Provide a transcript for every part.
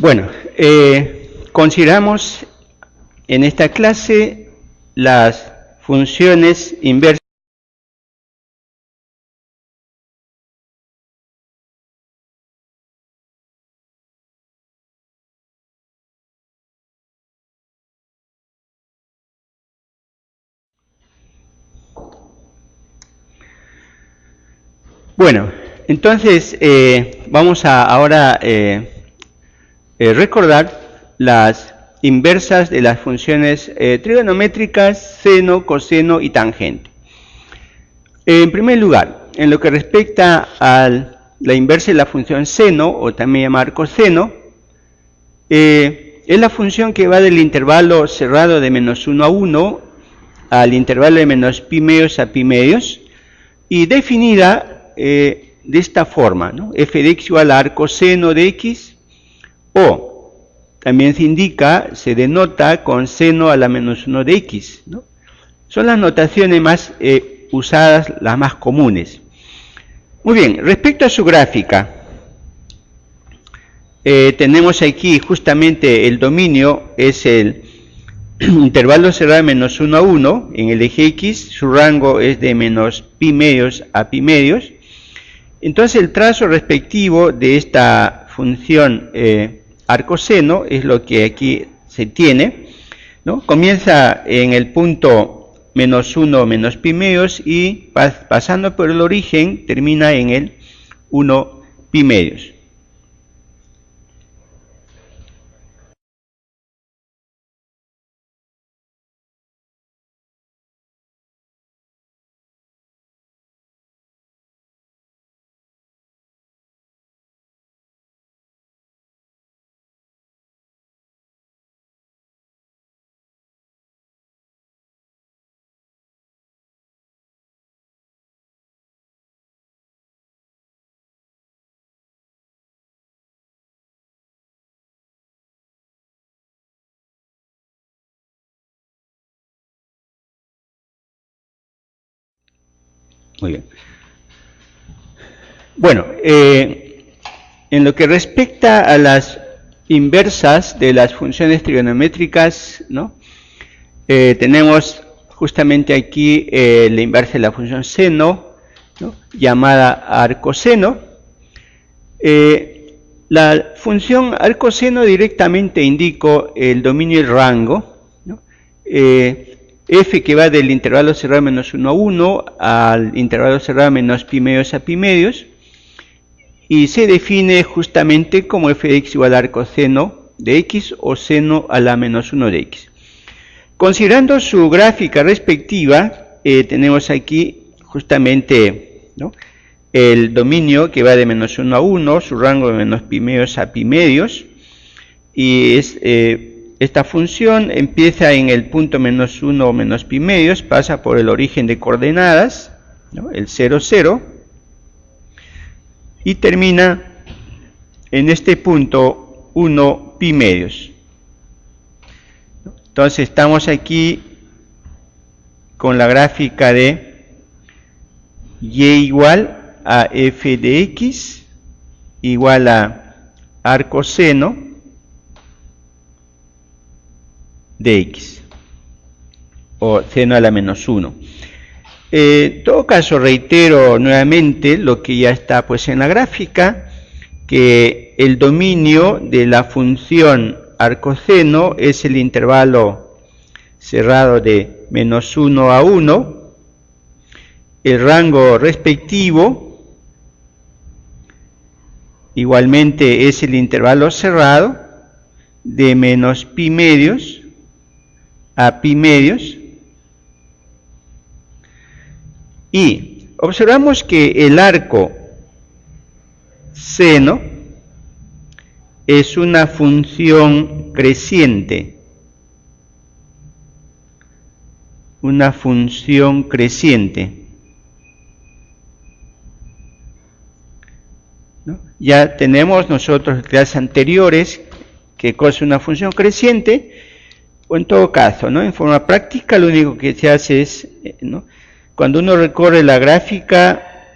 Bueno, consideramos en esta clase las funciones inversas. Bueno, entonces vamos a ahora recordar las inversas de las funciones trigonométricas, seno, coseno y tangente. En primer lugar, en lo que respecta a la inversa de la función seno, o también llamar coseno, es la función que va del intervalo cerrado de menos 1 a 1 al intervalo de menos pi medios a pi medios, y definida de esta forma, ¿no? F de x igual a arco seno de x, o también se denota con seno a la menos 1 de x, ¿no? Son las notaciones más usadas, las más comunes. Muy bien, respecto a su gráfica, tenemos aquí justamente el dominio, es el intervalo cerrado de menos 1 a 1 en el eje x, su rango es de menos pi medios a pi medios. Entonces el trazo respectivo de esta función arcoseno es lo que aquí se tiene, ¿no? Comienza en el punto menos 1 menos pi medios y pasando por el origen termina en el 1 pi medios. Muy bien. Bueno, en lo que respecta a las inversas de las funciones trigonométricas, ¿no? Tenemos justamente aquí la inversa de la función seno, ¿no? Llamada arcoseno. La función arcoseno directamente indico el dominio y el rango, ¿no? F que va del intervalo cerrado menos 1 a 1 al intervalo cerrado menos pi medios a pi medios, y se define justamente como f de x igual a arcoseno de x o seno a la menos 1 de x. Considerando su gráfica respectiva, tenemos aquí justamente, ¿no?, el dominio que va de menos 1 a 1, su rango de menos pi medios a pi medios, y es esta función empieza en el punto menos 1 o menos pi medios, pasa por el origen de coordenadas, ¿no?, el 0, 0, y termina en este punto 1 pi medios. Entonces estamos aquí con la gráfica de y igual a f de x igual a arcoseno de x, o seno a la menos 1. En todo caso, reitero nuevamente lo que ya está pues en la gráfica, que el dominio de la función arcoseno es el intervalo cerrado de menos 1 a 1, el rango respectivo igualmente es el intervalo cerrado de menos pi medios a pi medios, y observamos que el arco seno es una función creciente, ¿no? Ya tenemos nosotros en clases anteriores que es una función creciente, o en todo caso, ¿no?, en forma práctica lo único que se hace es, ¿no?, cuando uno recorre la gráfica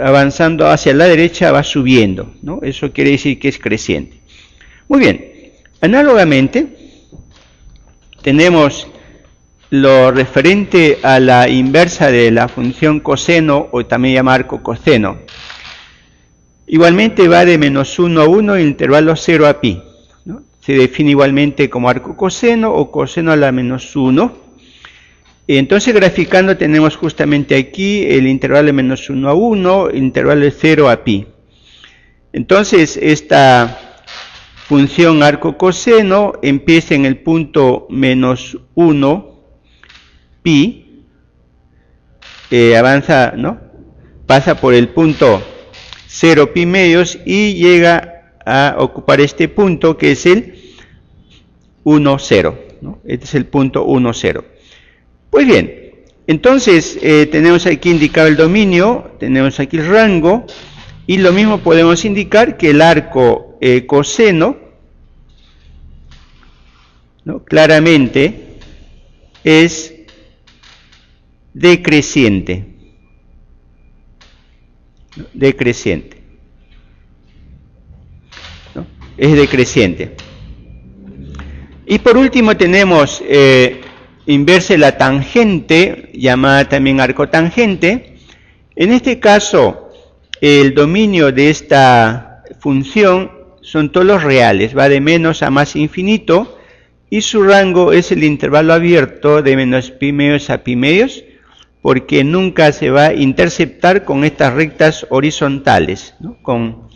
avanzando hacia la derecha va subiendo, ¿no? Eso quiere decir que es creciente. Muy bien, análogamente tenemos lo referente a la inversa de la función coseno, o también llamada arco coseno. Igualmente va de -1 a 1 en el intervalo 0 a pi, ¿no? Se define igualmente como arco coseno o coseno a la -1. Entonces, graficando, tenemos justamente aquí el intervalo de -1 a 1, el intervalo de 0 a pi. Entonces, esta función arco coseno empieza en el punto -1 pi, avanza, ¿no? Pasa por el punto 0 pi medios y llega a ocupar este punto que es el 1, 0, ¿no? Este es el punto 1, 0. Pues bien, entonces tenemos aquí indicado el dominio, tenemos aquí el rango, y lo mismo podemos indicar que el arco coseno, ¿no? Claramente es decreciente, ¿no? Decreciente, ¿no? Es decreciente. Y por último tenemos inversa la tangente, llamada también arco tangente. En este caso, el dominio de esta función son todos los reales, va de menos a más infinito, y su rango es el intervalo abierto de menos pi medios a pi medios, porque nunca se va a interceptar con estas rectas horizontales, ¿no? Con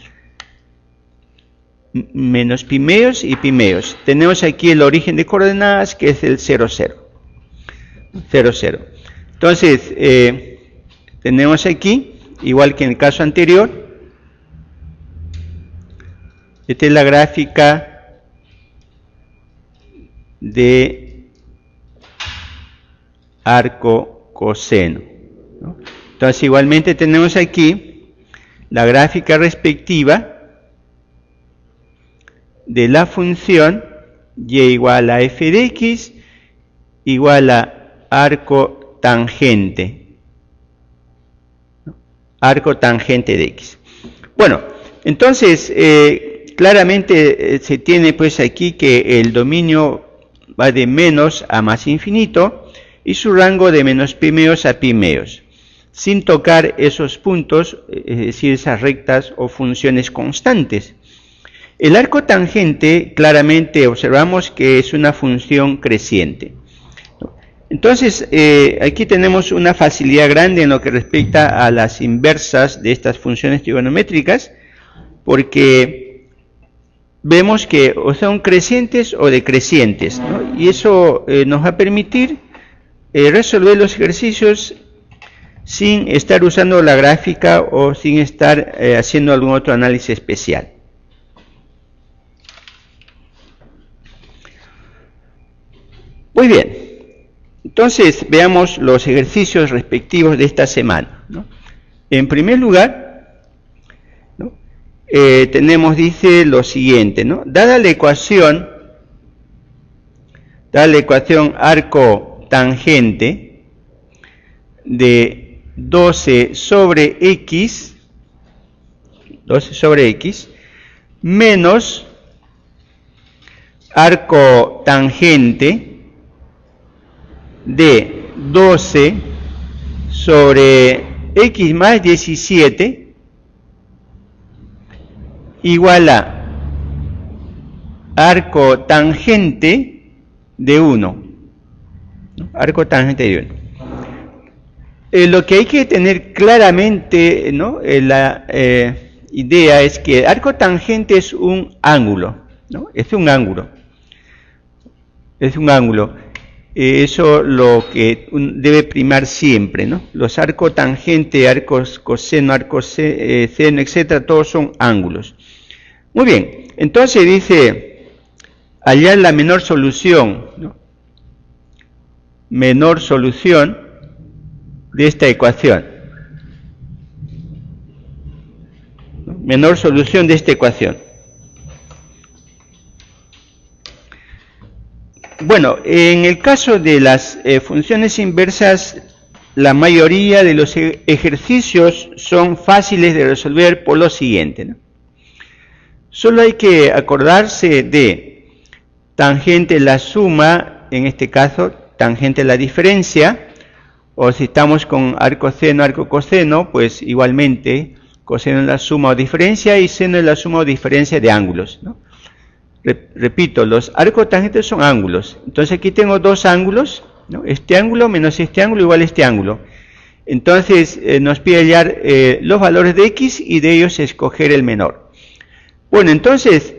menos pi medios y pi medios. Tenemos aquí el origen de coordenadas, que es el 0, 0. 0, 0. Entonces, tenemos aquí, igual que en el caso anterior, esta es la gráfica de arco coseno, ¿no? Entonces, igualmente tenemos aquí la gráfica respectiva de la función y igual a f de x igual a arco tangente, ¿no? Arco tangente de x. Bueno, entonces claramente se tiene pues aquí que el dominio va de menos a más infinito y su rango de menos pi medios a pi medios, sin tocar esos puntos, es decir, esas rectas o funciones constantes. El arco tangente claramente observamos que es una función creciente. Entonces, aquí tenemos una facilidad grande en lo que respecta a las inversas de estas funciones trigonométricas, porque vemos que o son crecientes o decrecientes, ¿no? Y eso nos va a permitir resolver los ejercicios sin estar usando la gráfica o sin estar haciendo algún otro análisis especial. Muy bien, entonces veamos los ejercicios respectivos de esta semana, ¿no? En primer lugar, ¿no? Dice lo siguiente, ¿no? Dada la ecuación arco tangente de 12 sobre x menos arco tangente de 12 sobre x más 17 igual a arco tangente de 1. Arco tangente de 1. Lo que hay que tener claramente, ¿no? La idea es que el arco tangente es un ángulo, ¿no? Es un ángulo. Eso lo que debe primar siempre, ¿no? Los arcos tangente, arcos coseno, arcos seno, etcétera, todos son ángulos. Muy bien, entonces dice, hallar la menor solución, ¿no? Menor solución de esta ecuación. ¿No? Menor solución de esta ecuación. Bueno, en el caso de las funciones inversas, la mayoría de los ejercicios son fáciles de resolver por lo siguiente, ¿no? Solo hay que acordarse de tangente la suma, en este caso tangente la diferencia, o si estamos con arco seno, arco coseno, pues igualmente coseno es la suma o diferencia y seno es la suma o diferencia de ángulos, ¿no? Repito, los arcos tangentes son ángulos. Entonces aquí tengo dos ángulos, ¿no? Este ángulo menos este ángulo igual a este ángulo. Entonces nos pide hallar los valores de x y de ellos escoger el menor. Bueno, entonces,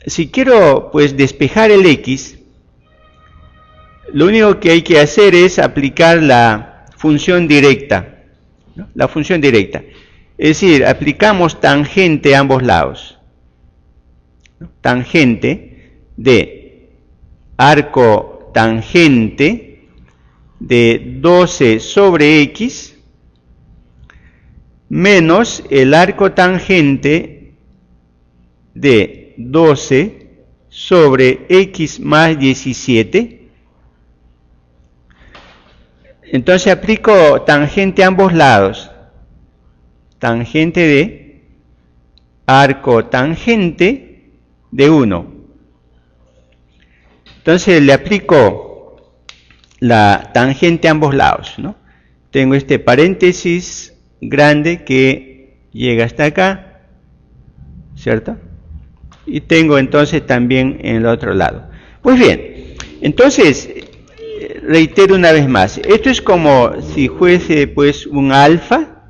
si quiero pues despejar el x, lo único que hay que hacer es aplicar la función directa, ¿no? La función directa. Es decir, aplicamos tangente a ambos lados, ¿no? Tangente de arco tangente de 12 sobre x menos el arco tangente de 12 sobre x más 17. Entonces aplico tangente a ambos lados. Tangente de arco tangente de 1. Entonces le aplico la tangente a ambos lados, ¿no? Tengo este paréntesis grande que llega hasta acá, ¿cierto? Y tengo entonces también en el otro lado. Pues bien, entonces reitero una vez más, esto es como si fuese pues un alfa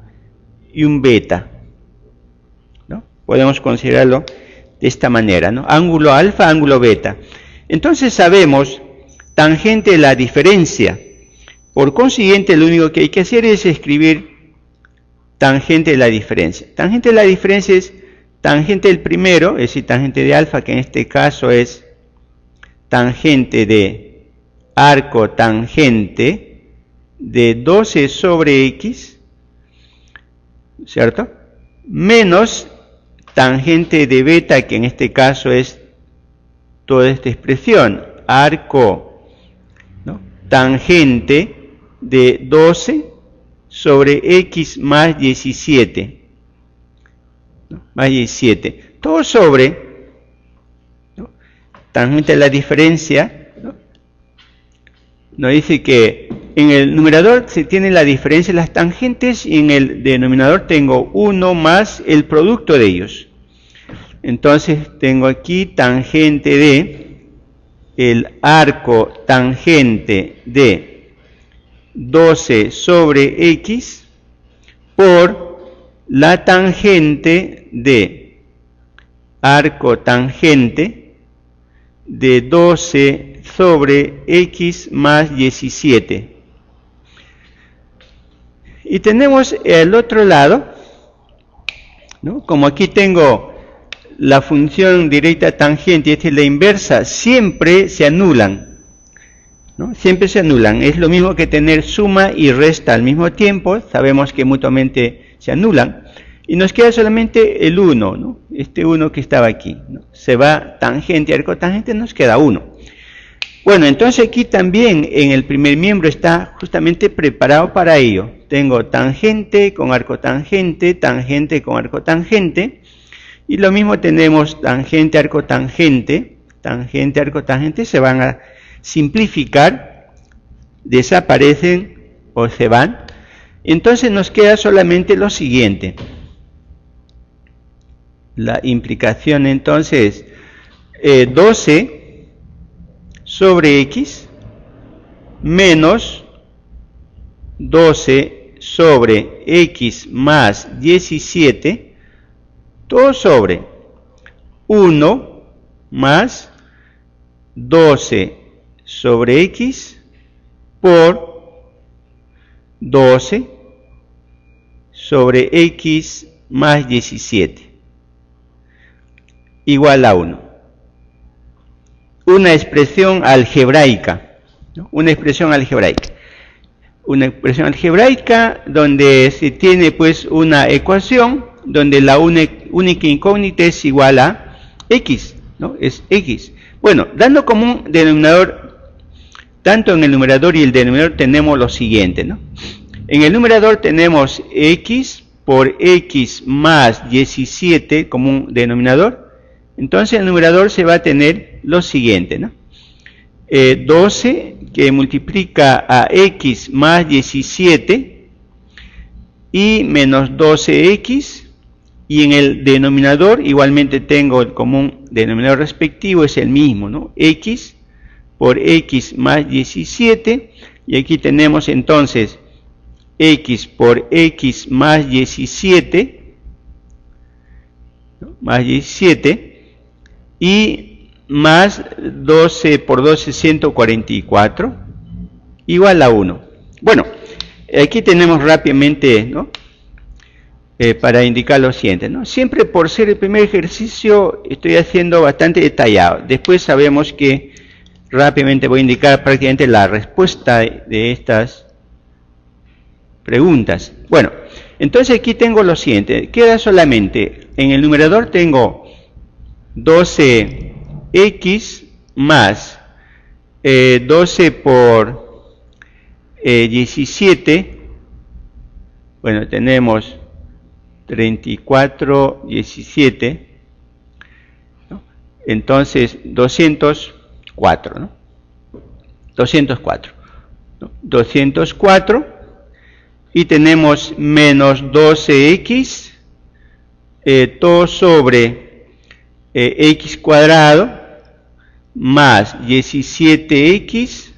y un beta, ¿no? Podemos considerarlo de esta manera, ¿no? Ángulo alfa, ángulo beta. Entonces sabemos tangente de la diferencia. Por consiguiente, lo único que hay que hacer es escribir tangente de la diferencia. Tangente de la diferencia es tangente del primero, es decir, tangente de alfa, que en este caso es tangente de arco tangente de 12 sobre x, ¿cierto? Menos tangente de beta, que en este caso es toda esta expresión, arco, ¿no? Tangente de 12 sobre x más 17, ¿no? Más 17, todo sobre, ¿no? Tangente de la diferencia, ¿no? Nos dice que en el numerador se tiene la diferencia de las tangentes y en el denominador tengo 1 más el producto de ellos. Entonces tengo aquí tangente de el arco tangente de 12 sobre x por la tangente de arco tangente de 12 sobre x más 17. Y tenemos el otro lado, ¿no? Como aquí tengo la función directa tangente y esta es la inversa, siempre se anulan, ¿no? Siempre se anulan. Es lo mismo que tener suma y resta al mismo tiempo. Sabemos que mutuamente se anulan. Y nos queda solamente el 1, ¿no? Este 1 que estaba aquí, ¿no? Se va tangente y arco tangente, nos queda 1. Bueno, entonces aquí también en el primer miembro está justamente preparado para ello. Tengo tangente con arco tangente, tangente con arco tangente. Y lo mismo tenemos tangente, arco tangente, tangente, arco tangente, se van a simplificar, desaparecen o se van. Entonces nos queda solamente lo siguiente. La implicación entonces es 12 sobre x menos 12 sobre x más 17, todo sobre 1 más 12 sobre x por 12 sobre x más 17 igual a 1. Una expresión algebraica, ¿no? Una expresión algebraica. Una expresión algebraica donde se tiene pues una ecuación donde la única incógnita es igual a x, ¿no? Es x. Bueno, dando como un denominador, tanto en el numerador y el denominador tenemos lo siguiente, ¿no? En el numerador tenemos x por x más 17 como un denominador, Entonces el numerador se va a tener lo siguiente, ¿no? 12 que multiplica a x más 17 y menos 12x, y en el denominador igualmente tengo el común denominador respectivo, es el mismo, ¿no? X por x más 17, y aquí tenemos entonces x por x más 17, ¿no? Más 17, y más 12 por 12, 144, igual a 1. Bueno, aquí tenemos rápidamente, ¿no? Para indicar lo siguiente, ¿no? Siempre por ser el primer ejercicio estoy haciendo bastante detallado. Después sabemos que rápidamente voy a indicar prácticamente la respuesta de estas preguntas. Bueno, entonces aquí tengo lo siguiente. Queda solamente, en el numerador tengo 12x más 12 por 17, bueno, tenemos 34, 17, ¿no? Entonces 204, ¿no? 204, ¿no? 204, y tenemos menos 12x, todo sobre x cuadrado, más 17x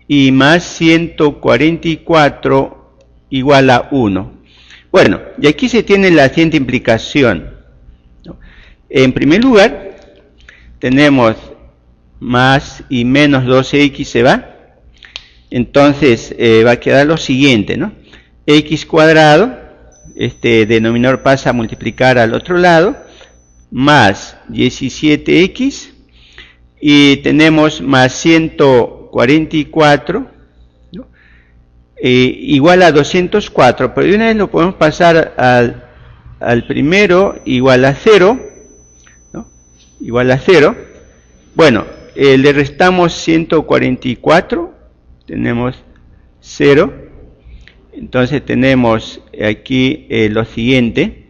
y más 144 igual a 1. Bueno, y aquí se tiene la siguiente implicación, ¿no? En primer lugar, tenemos más y menos 12x se va, entonces va a quedar lo siguiente, ¿no? X cuadrado, este denominador pasa a multiplicar al otro lado, más 17x, y tenemos más 144, ¿no? Igual a 204, pero de una vez lo podemos pasar al primero, igual a 0, ¿no? Igual a 0. Bueno, le restamos 144, tenemos 0, entonces tenemos aquí lo siguiente,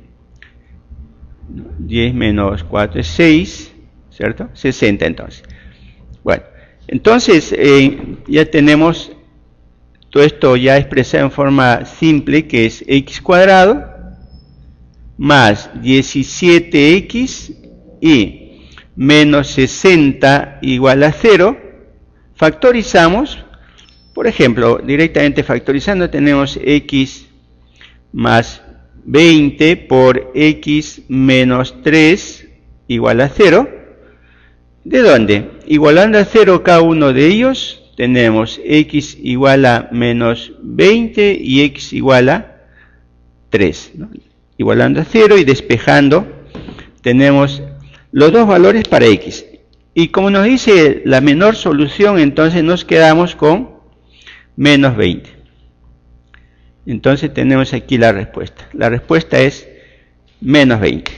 10 menos 4 es 6, ¿cierto? 60 entonces. Bueno, entonces ya tenemos todo esto ya expresado en forma simple, que es x cuadrado más 17x y menos 60 igual a 0. Factorizamos, por ejemplo, directamente factorizando tenemos x más 20 por x menos 3 igual a 0. ¿De dónde? Igualando a 0 cada uno de ellos, tenemos x igual a menos 20 y x igual a 3, ¿no? Igualando a 0 y despejando, tenemos los dos valores para x. Y como nos dice la menor solución, entonces nos quedamos con menos 20. Entonces tenemos aquí la respuesta. La respuesta es menos 20.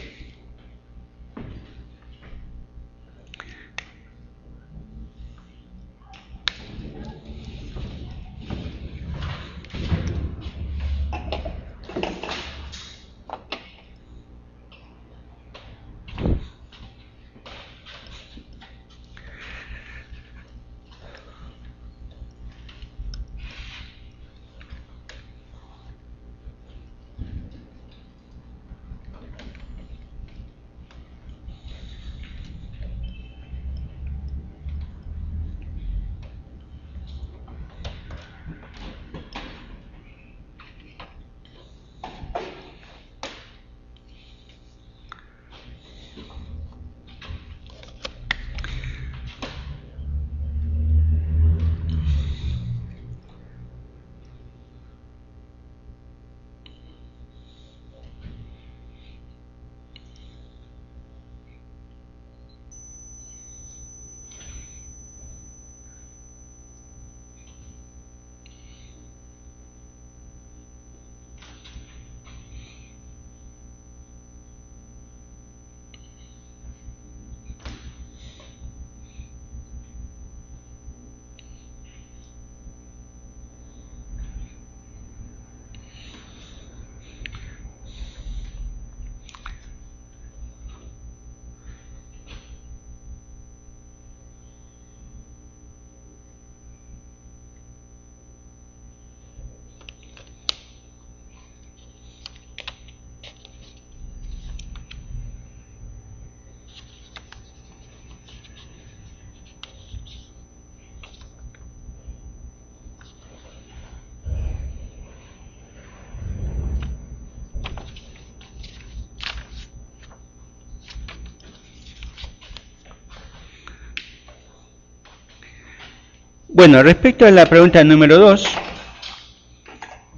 Bueno, respecto a la pregunta número 2,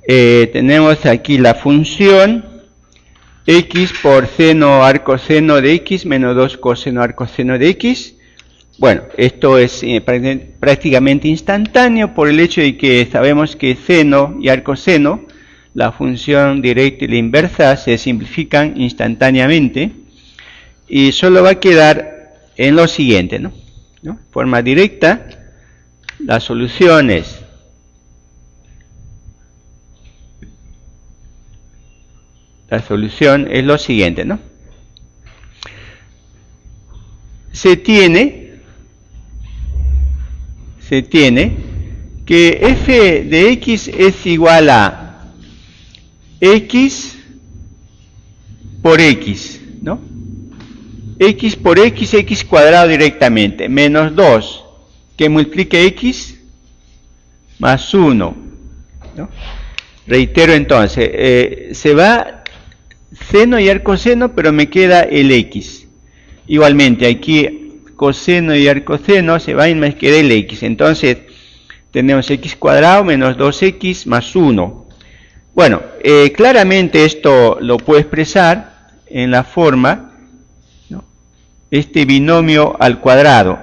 tenemos aquí la función x por seno arcoseno de x menos 2 coseno arcoseno de x. Bueno, esto es prácticamente instantáneo por el hecho de que sabemos que seno y arcoseno, la función directa y la inversa, se simplifican instantáneamente y solo va a quedar en lo siguiente, ¿no? Forma directa, la solución es lo siguiente, ¿no? Se tiene que f de x es igual a x por x, ¿no? X por x, x cuadrado directamente, menos 2, que multiplica x, más 1, ¿no? Reitero entonces, se va seno y arcoseno, pero me queda el x. Igualmente, aquí coseno y arcoseno se va y me queda el x. Entonces, tenemos x cuadrado menos 2x más 1. Bueno, claramente esto lo puedo expresar en la forma, ¿no?, este binomio al cuadrado,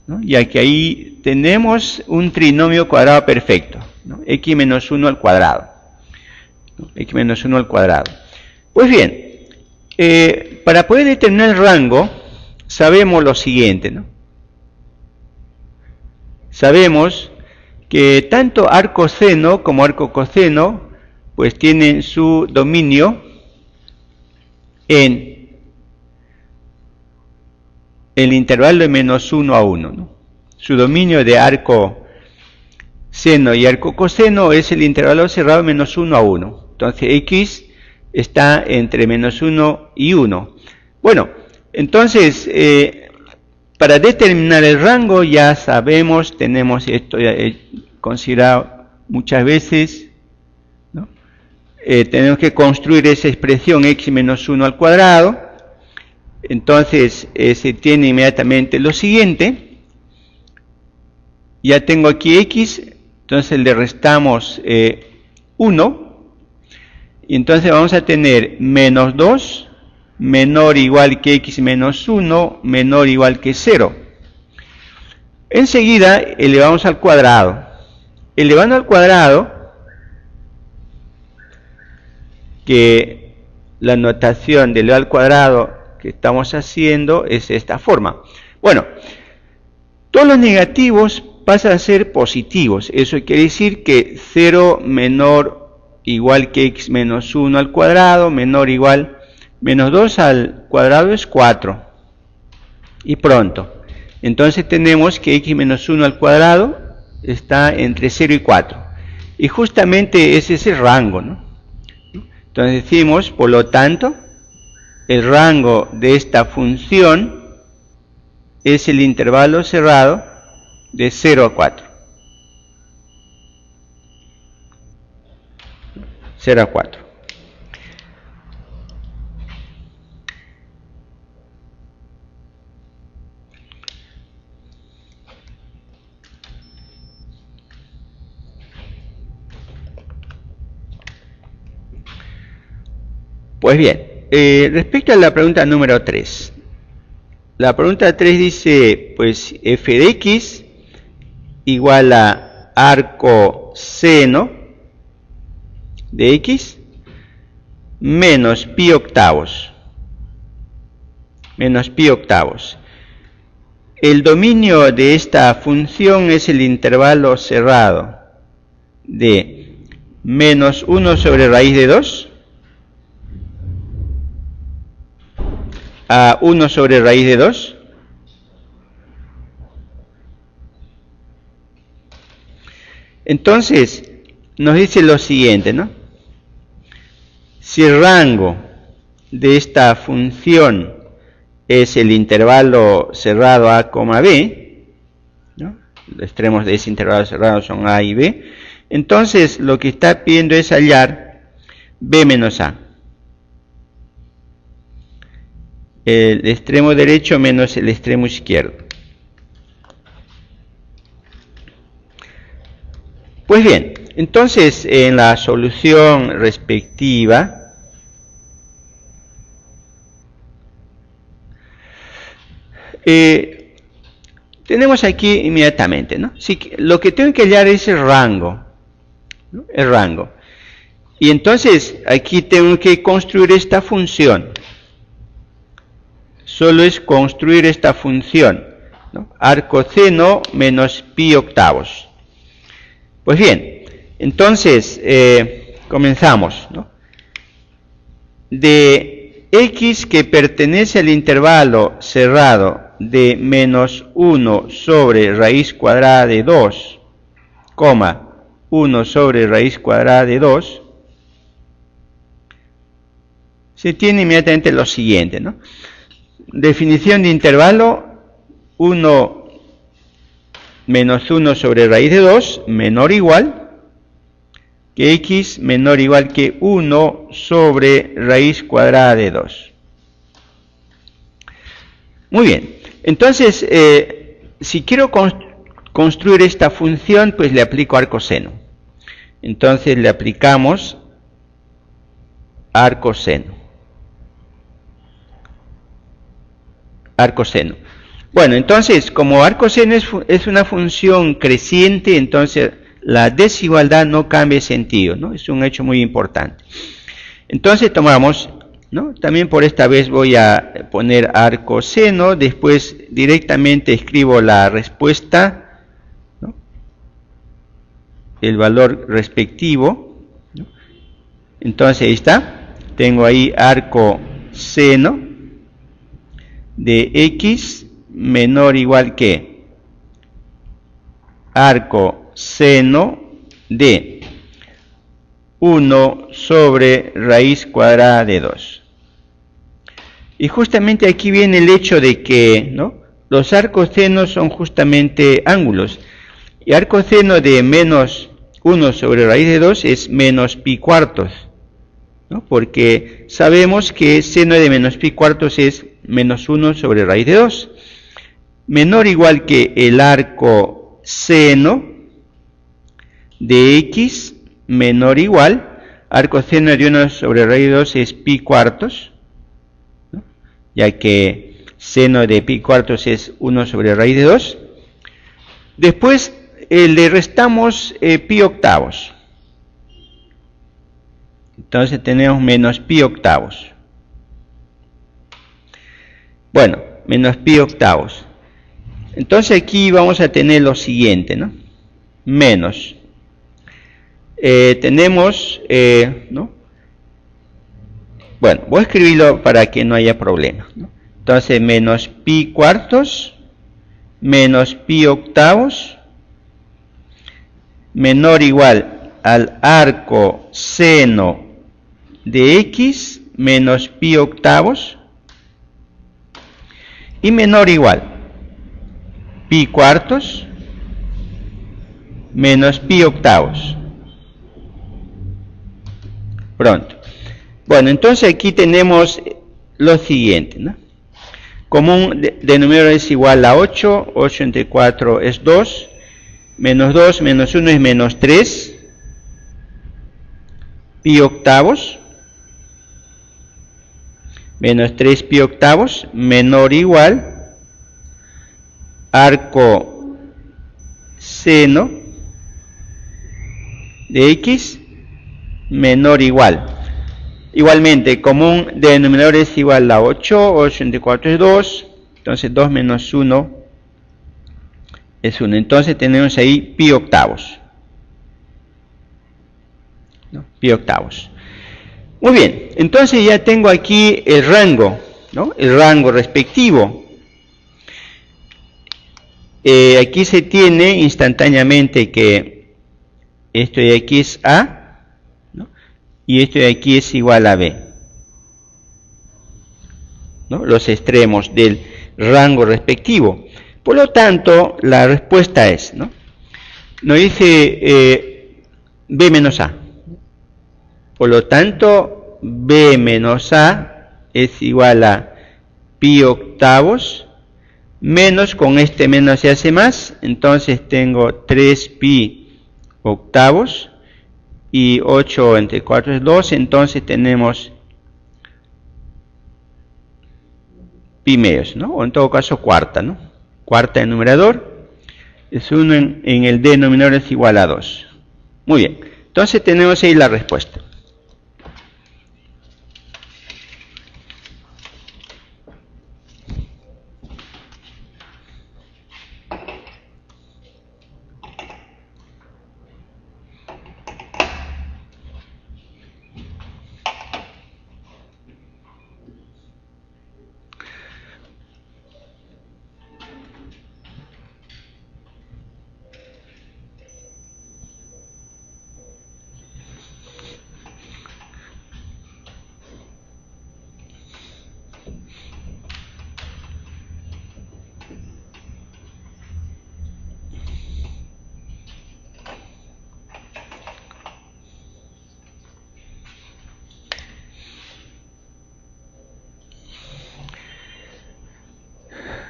¿no?, ya que ahí tenemos un trinomio cuadrado perfecto, ¿no?, x menos 1 al cuadrado, ¿no?, x menos 1 al cuadrado. Pues bien, para poder determinar el rango, sabemos lo siguiente, ¿no? Sabemos que tanto arcoseno como arcocoseno pues tienen su dominio en el intervalo de menos 1 a 1, ¿no? Su dominio de arco seno y arco coseno es el intervalo cerrado de menos 1 a 1. Entonces x está entre menos 1 y 1. Bueno, entonces para determinar el rango ya sabemos, tenemos esto ya considerado muchas veces, ¿no? Tenemos que construir esa expresión x menos 1 al cuadrado. Entonces se tiene inmediatamente lo siguiente. Ya tengo aquí x, entonces le restamos 1. Y entonces vamos a tener menos 2 menor o igual que x menos 1 menor o igual que 0. Enseguida elevamos al cuadrado. Elevando al cuadrado, que la notación de elevar al cuadrado que estamos haciendo es de esta forma. Bueno, todos los negativos pasan a ser positivos. Eso quiere decir que 0 menor o igual que x menos 1 al cuadrado, menor o igual menos 2 al cuadrado es 4. Y pronto. Entonces tenemos que x menos 1 al cuadrado está entre 0 y 4. Y justamente ese es el rango, ¿no? Entonces decimos, por lo tanto, el rango de esta función es el intervalo cerrado de 0 a 4. 0 a 4. Pues bien, respecto a la pregunta número 3. La pregunta 3 dice, pues f de x igual a arco seno de x menos pi octavos. Menos pi octavos. El dominio de esta función es el intervalo cerrado de menos 1 sobre raíz de 2 a 1 sobre raíz de 2. Entonces, nos dice lo siguiente, ¿no? Si el rango de esta función es el intervalo cerrado a, b, ¿no?, los extremos de ese intervalo cerrado son a y b, entonces lo que está pidiendo es hallar b menos a. El extremo derecho menos el extremo izquierdo. Pues bien, entonces en la solución respectiva, tenemos aquí inmediatamente, ¿no? Sí, lo que tengo que hallar es el rango, ¿no? El rango. Y entonces aquí tengo que construir esta función. Solo es construir esta función, ¿no? Arcoseno menos pi octavos. Pues bien, entonces comenzamos, ¿no? De x que pertenece al intervalo cerrado de menos 1 sobre raíz cuadrada de 2, 1 sobre raíz cuadrada de 2, se tiene inmediatamente lo siguiente, ¿no? Definición de intervalo 1 menos 1 sobre raíz de 2 menor o igual que x menor o igual que 1 sobre raíz cuadrada de 2. Muy bien, entonces si quiero construir esta función, pues le aplico arcoseno. Entonces le aplicamos arcoseno. Arcoseno. Bueno, entonces, como arcoseno es una función creciente, entonces la desigualdad no cambia de sentido, ¿no? Es un hecho muy importante. Entonces tomamos, ¿no? También por esta vez voy a poner arcoseno, después directamente escribo la respuesta, ¿no? El valor respectivo, ¿no? Entonces ahí está, tengo ahí arcoseno de x menor o igual que arcoseno de 1 sobre raíz cuadrada de 2. Y justamente aquí viene el hecho de que, ¿no?, los arcosenos son justamente ángulos. Y arcoseno de menos 1 sobre raíz de 2 es menos pi cuartos, ¿no? Porque sabemos que seno de menos pi cuartos es menos 1 sobre raíz de 2. Menor o igual que el arcoseno de x menor o igual, arcoseno de 1 sobre raíz de 2 es pi cuartos, ¿no?, ya que seno de pi cuartos es 1 sobre raíz de 2. Después le restamos pi octavos. Entonces tenemos menos pi octavos. Bueno, menos pi octavos. Entonces aquí vamos a tener lo siguiente, ¿no? Menos. Tenemos, ¿no? Bueno, voy a escribirlo para que no haya problema, ¿no? Entonces menos pi cuartos menos pi octavos menor o igual al arcoseno de x menos pi octavos y menor o igual pi cuartos menos pi octavos. Pronto. Bueno, entonces aquí tenemos lo siguiente, ¿no? Común denominador es igual a 8, 8 entre 4 es 2, menos 2 menos 1 es menos 3, pi octavos, menos 3 pi octavos, menor o igual, arcoseno de x menor o igual. Igualmente, común denominador es igual a 8, 8 entre 4 es 2, entonces 2 menos 1 es 1. Entonces tenemos ahí pi octavos, ¿no? Pi octavos. Muy bien, entonces ya tengo aquí el rango, ¿no? El rango respectivo. Aquí se tiene instantáneamente que esto de aquí es A, y esto de aquí es igual a B, ¿no? Los extremos del rango respectivo. Por lo tanto, la respuesta es, ¿no? Nos dice B menos A. Por lo tanto, B menos A es igual a pi octavos, menos, con este menos se hace más, entonces tengo 3 pi octavos y 8 entre 4 es 12, entonces tenemos pi medios, ¿no? O en todo caso cuarta, ¿no? Cuarta en numerador es 1 en el denominador es igual a 2. Muy bien, entonces tenemos ahí la respuesta.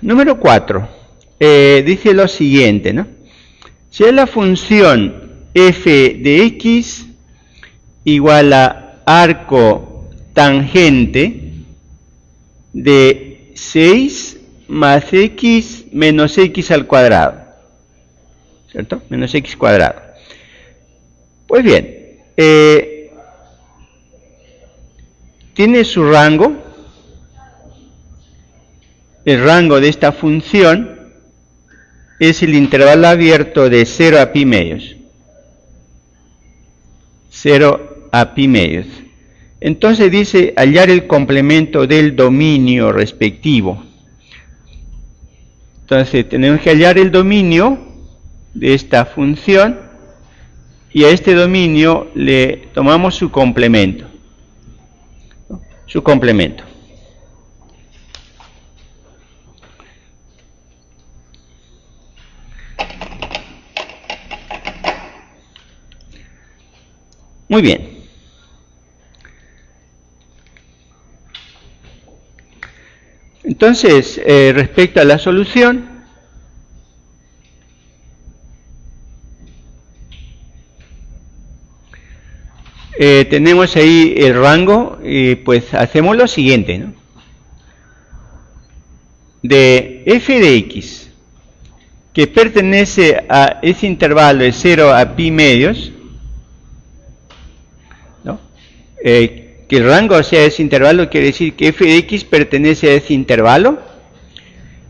Número 4, dice lo siguiente, ¿no? Si es la función f de x igual a arco tangente de 6 más x menos x al cuadrado, ¿cierto? Menos x cuadrado. Pues bien, tiene su rango. El rango de esta función es el intervalo abierto de 0 a pi medios. 0 a pi medios. Entonces dice hallar el complemento del dominio respectivo. Entonces tenemos que hallar el dominio de esta función y a este dominio le tomamos su complemento. Su complemento. Muy bien. Entonces, respecto a la solución, tenemos ahí el rango y pues hacemos lo siguiente, ¿no? De f de x, que pertenece a ese intervalo de 0 a pi medios, que el rango sea ese intervalo, quiere decir que f de x pertenece a ese intervalo.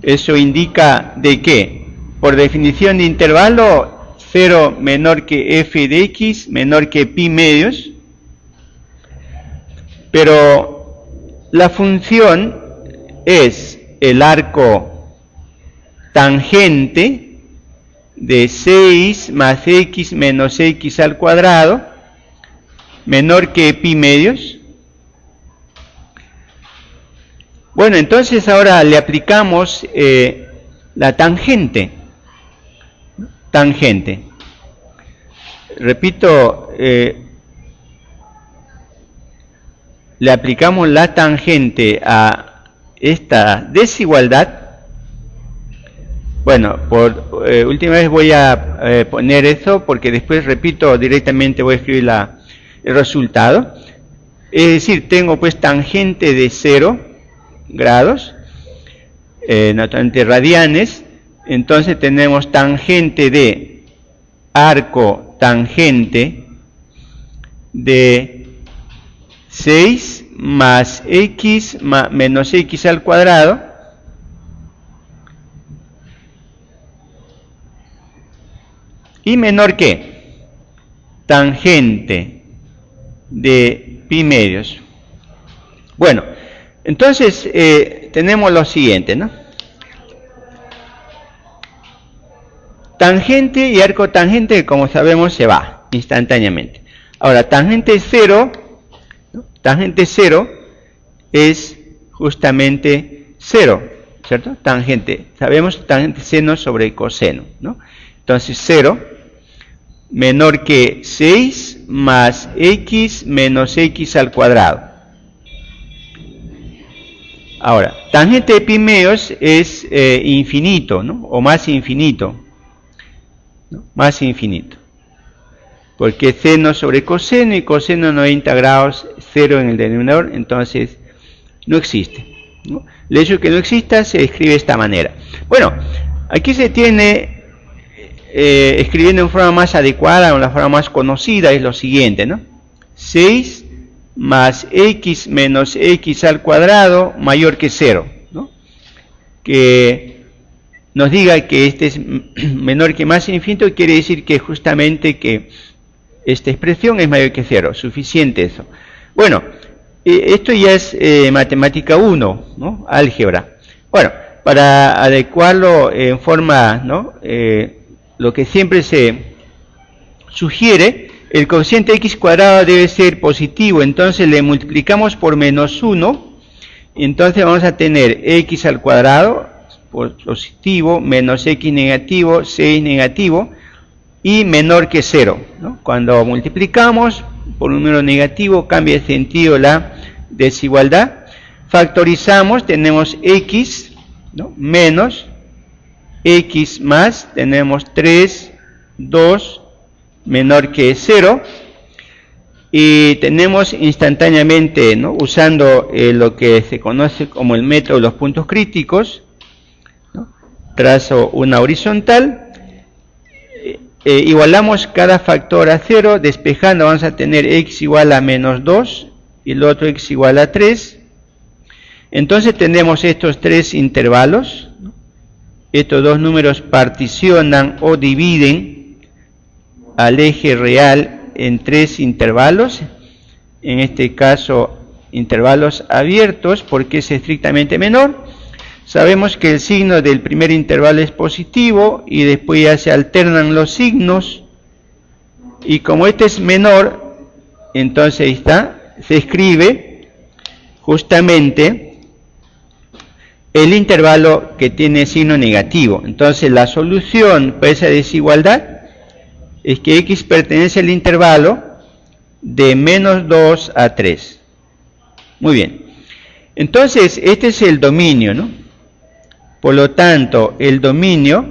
Eso indica de que, por definición de intervalo, 0 menor que f de x, menor que pi medios. Pero la función es el arco tangente de 6 más x menos x al cuadrado, menor que pi medios. Bueno, entonces ahora le aplicamos la tangente. Tangente. Repito, le aplicamos la tangente a esta desigualdad. Bueno, por última vez voy a poner eso porque después, repito, directamente voy a escribir el resultado. Es decir, tengo pues tangente de 0 grados, naturalmente radianes. Entonces tenemos tangente de arco tangente de 6 más x menos x al cuadrado y menor que tangente de pi medios. Bueno, entonces tenemos lo siguiente, ¿no? Tangente y arco tangente, como sabemos, se va instantáneamente. Ahora, tangente 0, ¿no? Tangente 0 es justamente 0, ¿cierto? Tangente, sabemos tangente seno sobre coseno, ¿no? Entonces 0 menor que 6 más x menos x al cuadrado. Ahora, tangente de pi medios es infinito, ¿no? O más infinito, ¿no? Más infinito. porque seno sobre coseno y coseno 90 grados, 0 en el denominador, entonces no existe, ¿no? El hecho de que no exista se escribe de esta manera. Bueno, aquí se tiene, escribiendo en forma más adecuada o en la forma más conocida, es lo siguiente, ¿no? 6 más x menos x al cuadrado mayor que 0, ¿no? Que nos diga que este es menor que más infinito, quiere decir que justamente que esta expresión es mayor que 0, suficiente eso. Bueno, esto ya es matemática 1, ¿no? Álgebra. Bueno, para adecuarlo en forma, ¿no? Lo que siempre se sugiere, el cociente x cuadrado debe ser positivo, entonces le multiplicamos por menos 1, entonces vamos a tener x al cuadrado positivo, menos x negativo, 6 negativo, y menor que 0, ¿no? Cuando multiplicamos por un número negativo cambia de sentido la desigualdad. Factorizamos, tenemos x, ¿no? Menos x más, tenemos 3, 2, menor que 0. Y tenemos instantáneamente, ¿no? Usando lo que se conoce como el método de los puntos críticos, ¿no? Trazo una horizontal. Igualamos cada factor a 0, despejando vamos a tener x igual a menos 2 y el otro x igual a 3. Entonces tenemos estos tres intervalos, ¿no? Estos dos números particionan o dividen al eje real en tres intervalos, en este caso intervalos abiertos porque es estrictamente menor. Sabemos que el signo del primer intervalo es positivo y después ya se alternan los signos, y como este es menor, entonces ahí está, se escribe justamente el intervalo que tiene signo negativo. Entonces la solución para esa desigualdad es que x pertenece al intervalo de menos 2 a 3. Muy bien. Entonces este es el dominio, ¿no? Por lo tanto, el dominio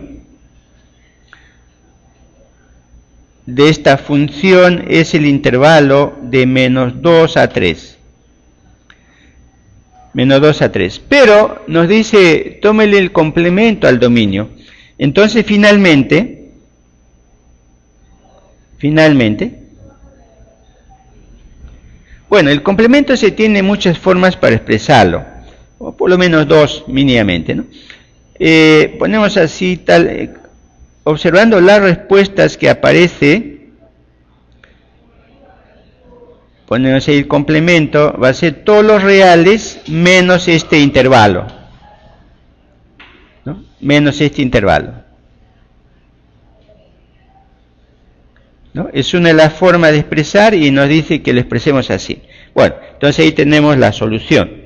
de esta función es el intervalo de menos 2 a 3. Menos 2 a 3. Pero nos dice, tómele el complemento al dominio. Entonces, finalmente, bueno, el complemento se tiene muchas formas para expresarlo, o por lo menos dos mínimamente, ¿no? Ponemos así, tal, observando las respuestas que aparece, ponemos ahí el complemento, va a ser todos los reales menos este intervalo, ¿no? Menos este intervalo, ¿no? Es una de las formas de expresar y nos dice que lo expresemos así. Bueno, entonces ahí tenemos la solución.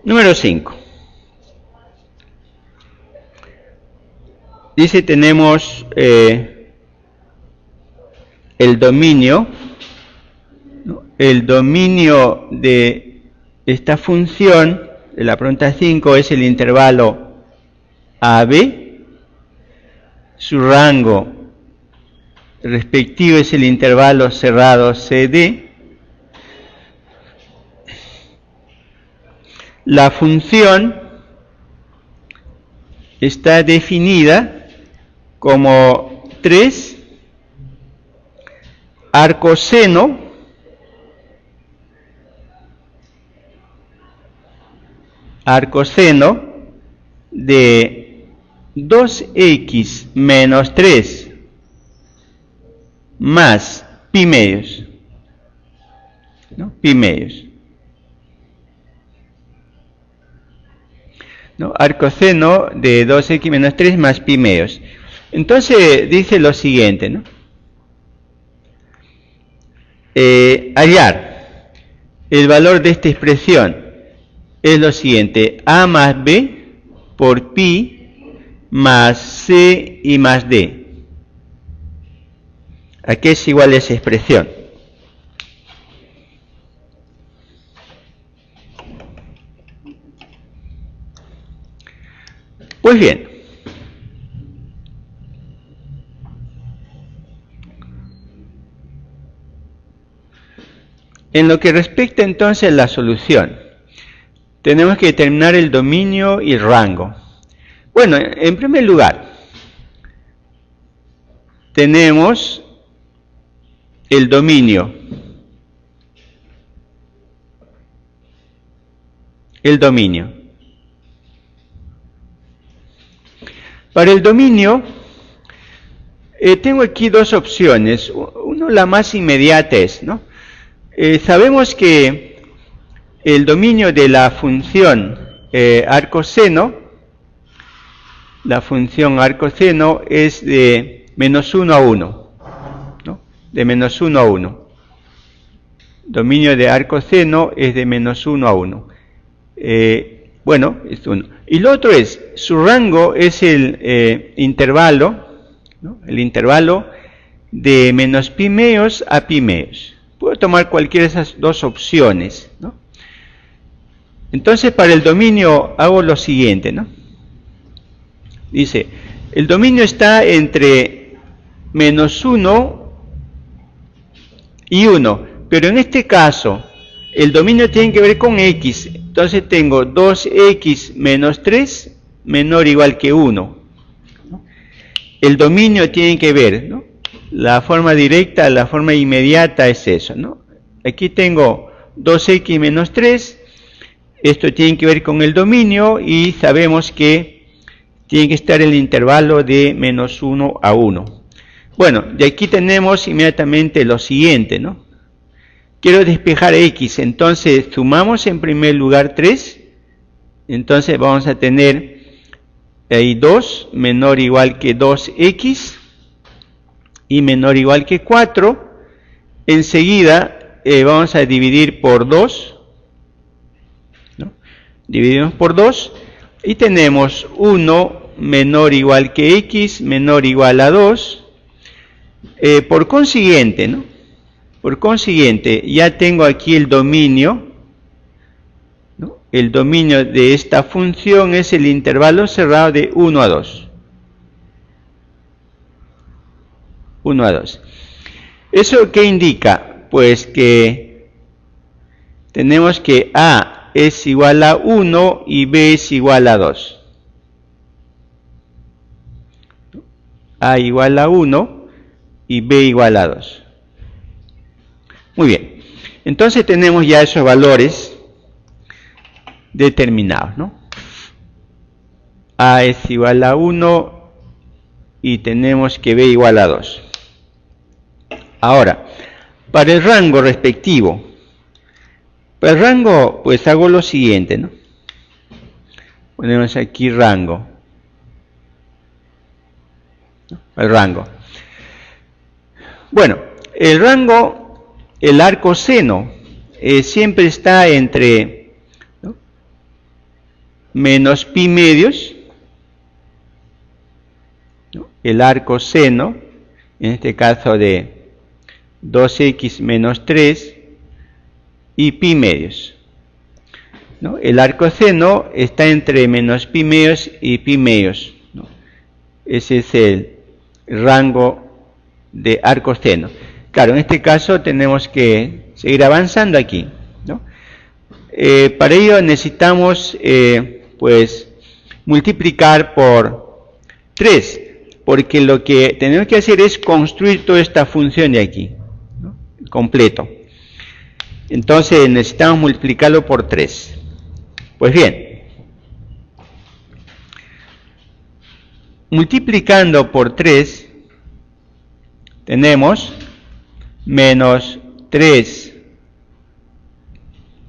Número 5. Dice, tenemos el dominio, ¿no? El dominio de esta función, de la pregunta 5, es el intervalo AB. Su rango respectivo es el intervalo cerrado CD. La función está definida como 3 arcoseno de 2x menos 3 más pi medios, ¿no? Pi medios, ¿no? Arcoseno de 2x menos 3 más pi medios. Entonces dice lo siguiente, ¿no? Hallar el valor de esta expresión es lo siguiente: a más b por pi más c y más d. ¿A qué es igual esa expresión? Pues bien, en lo que respecta entonces a la solución, tenemos que determinar el dominio y el rango. Bueno, en primer lugar, tenemos el dominio. El dominio. Para el dominio, tengo aquí dos opciones. Uno, la más inmediata es, ¿no? Sabemos que el dominio de la función arcoseno, la función arcoseno es de menos 1 a 1, ¿no? De menos 1 a 1. Dominio de arcoseno es de menos 1 a 1. Bueno, es 1. Y lo otro es, su rango es el intervalo, ¿no? El intervalo de menos pi medios a pi medios. Puedo tomar cualquiera de esas dos opciones, ¿no? Entonces, para el dominio hago lo siguiente, ¿no? Dice, el dominio está entre menos 1 y 1, pero en este caso, el dominio tiene que ver con x. Entonces tengo 2x menos 3 menor o igual que 1. El dominio tiene que ver, ¿no? La forma directa, la forma inmediata es eso, ¿no? Aquí tengo 2x menos 3. Esto tiene que ver con el dominio y sabemos que tiene que estar en el intervalo de menos 1 a 1. Bueno, de aquí tenemos inmediatamente lo siguiente, ¿no? Quiero despejar x, entonces sumamos en primer lugar 3. Entonces vamos a tener ahí 2 menor o igual que 2x y menor o igual que 4. Enseguida vamos a dividir por 2. ¿No? Dividimos por 2 y tenemos 1 menor o igual que x menor o igual a 2. Por consiguiente, ¿no? Por consiguiente, ya tengo aquí el dominio, ¿no? El dominio de esta función es el intervalo cerrado de 1 a 2. 1 a 2. ¿Eso qué indica? Pues que tenemos que a es igual a 1 y b es igual a 2. A igual a 1 y b igual a 2. Muy bien, entonces tenemos ya esos valores determinados, ¿no? A es igual a 1 y tenemos que b igual a 2. Ahora, para el rango respectivo, para el rango pues hago lo siguiente, ¿no? Ponemos aquí rango. El rango. Bueno, el rango, el arcoseno siempre está entre, ¿no?, menos pi medios, ¿no?, el arcoseno, en este caso de 2x menos 3 y pi medios, ¿no? El arcoseno está entre menos pi medios y pi medios, ¿no? Ese es el rango de arcoseno. Claro, en este caso tenemos que seguir avanzando aquí, ¿no? Para ello necesitamos pues multiplicar por 3, porque lo que tenemos que hacer es construir toda esta función de aquí, ¿no?, completo. Entonces necesitamos multiplicarlo por 3. Pues bien, multiplicando por 3 tenemos menos 3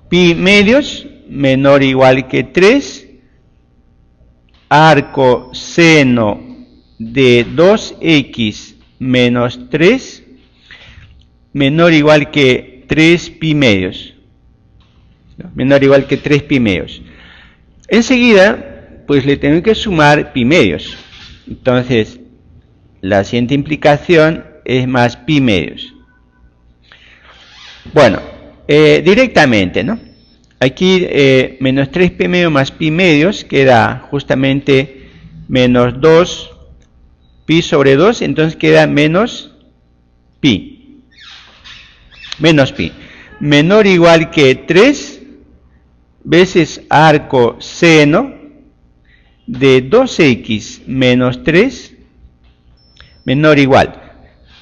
pi medios menor o igual que 3, arco seno de 2x menos 3 menor o igual que 3 pi medios. Menor o igual que 3 pi medios. Enseguida, pues le tengo que sumar pi medios. Entonces, la siguiente implicación es más pi medios. Bueno, directamente, ¿no? Aquí menos 3 pi medios más pi medios queda justamente menos 2 pi sobre 2, entonces queda menos pi. Menos pi. Menor o igual que 3 veces arco seno de 2x menos 3 menor o igual.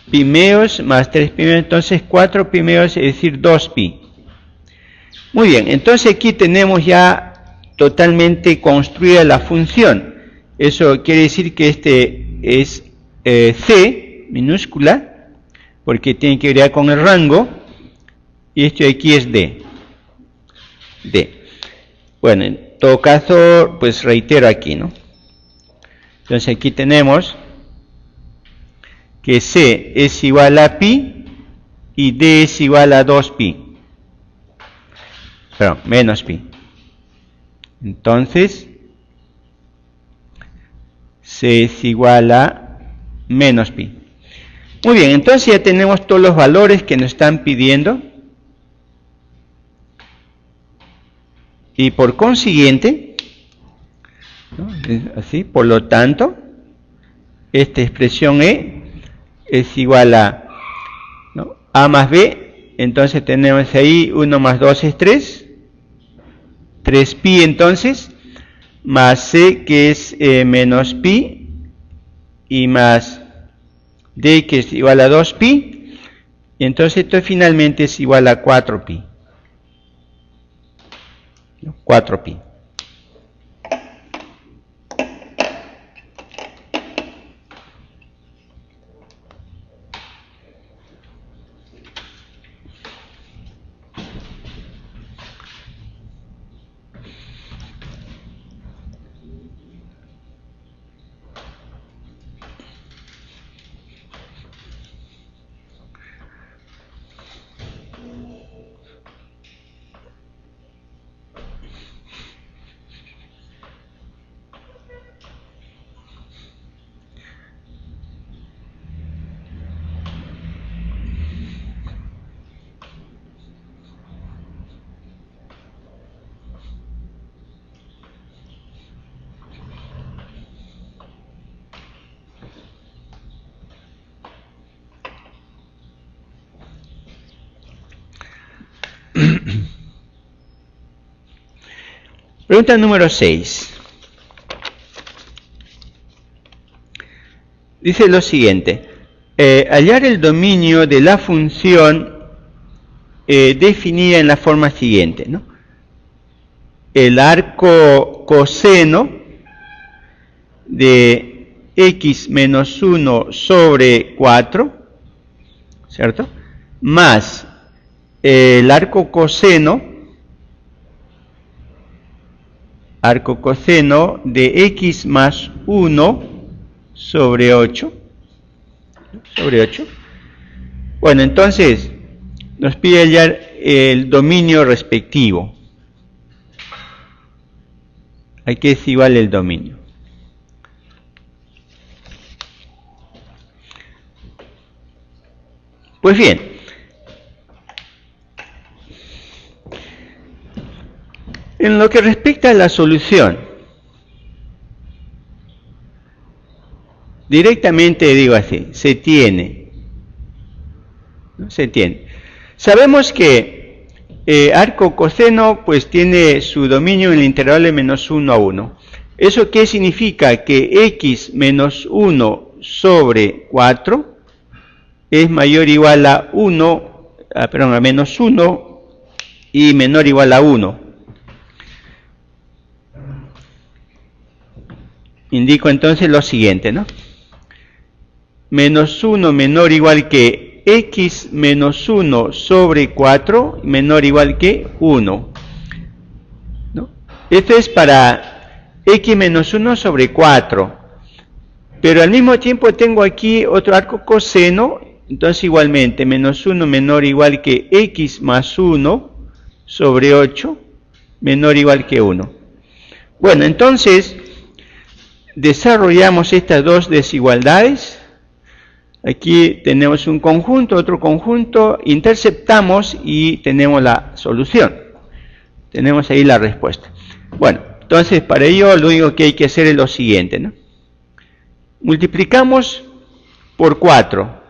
Pi medios más 3 pi medios, entonces 4 pi medios, es decir, 2 pi. Muy bien, entonces aquí tenemos ya totalmente construida la función. Eso quiere decir que este es C minúscula, porque tiene que ver con el rango, y esto de aquí es D. D. Bueno, en todo caso, pues reitero aquí, ¿no? Entonces aquí tenemos que C es igual a pi y D es igual a 2pi. Perdón, menos pi. Entonces, C es igual a menos pi. Muy bien, entonces ya tenemos todos los valores que nos están pidiendo. Y por consiguiente, ¿no? Así, por lo tanto, esta expresión E es igual a, ¿no?, A más B. Entonces tenemos ahí 1 más 2 es 3. 3pi entonces, más C que es menos pi, y más D que es igual a 2pi. Y entonces esto finalmente es igual a 4pi. 4pi. Pregunta número 6. Dice lo siguiente. Hallar el dominio de la función definida en la forma siguiente, ¿no? El arco coseno de x menos 1 sobre 4, ¿cierto? Más el arco coseno de x más 1 sobre 8. Bueno, entonces nos pide hallar el dominio respectivo. Aquí es igual el dominio. Pues bien, en lo que respecta a la solución, directamente digo así, se tiene. Sabemos que arco coseno pues tiene su dominio en el intervalo de menos 1 a 1. ¿Eso qué significa? Que x menos 1 sobre 4 es mayor o igual a 1, a menos 1 y menor o igual a 1. Indico entonces lo siguiente, ¿no? Menos 1 menor o igual que x menos 1 sobre 4 menor o igual que 1. ¿No? Esto es para x menos 1 sobre 4. Pero al mismo tiempo tengo aquí otro arco coseno, entonces igualmente menos 1 menor o igual que x más 1 sobre 8 menor o igual que 1. Bueno, entonces desarrollamos estas dos desigualdades. Aquí tenemos un conjunto, otro conjunto, interceptamos y tenemos la solución. Tenemos ahí la respuesta. Bueno, entonces para ello lo único que hay que hacer es lo siguiente, ¿no? Multiplicamos por 4.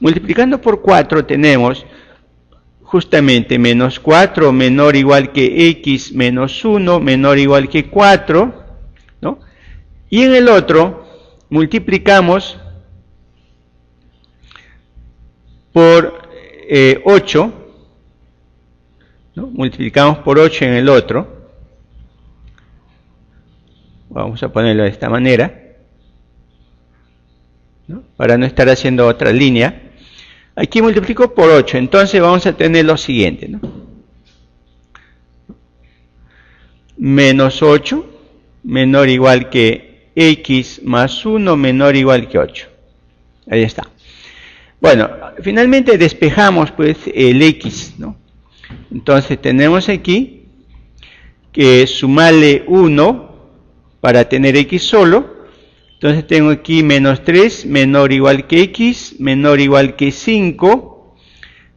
Multiplicando por 4 tenemos justamente menos 4 menor o igual que x menos 1 menor o igual que 4, ¿no? Y en el otro multiplicamos por 8, ¿no? Multiplicamos por 8 en el otro. Vamos a ponerlo de esta manera, ¿no? Para no estar haciendo otra línea. Aquí multiplico por 8, entonces vamos a tener lo siguiente, ¿no? Menos 8 menor o igual que x más 1 menor o igual que 8. Ahí está. Bueno, finalmente despejamos pues el x, ¿no? Entonces tenemos aquí que sumarle 1 para tener x solo. Entonces tengo aquí menos 3 menor o igual que x menor o igual que 5,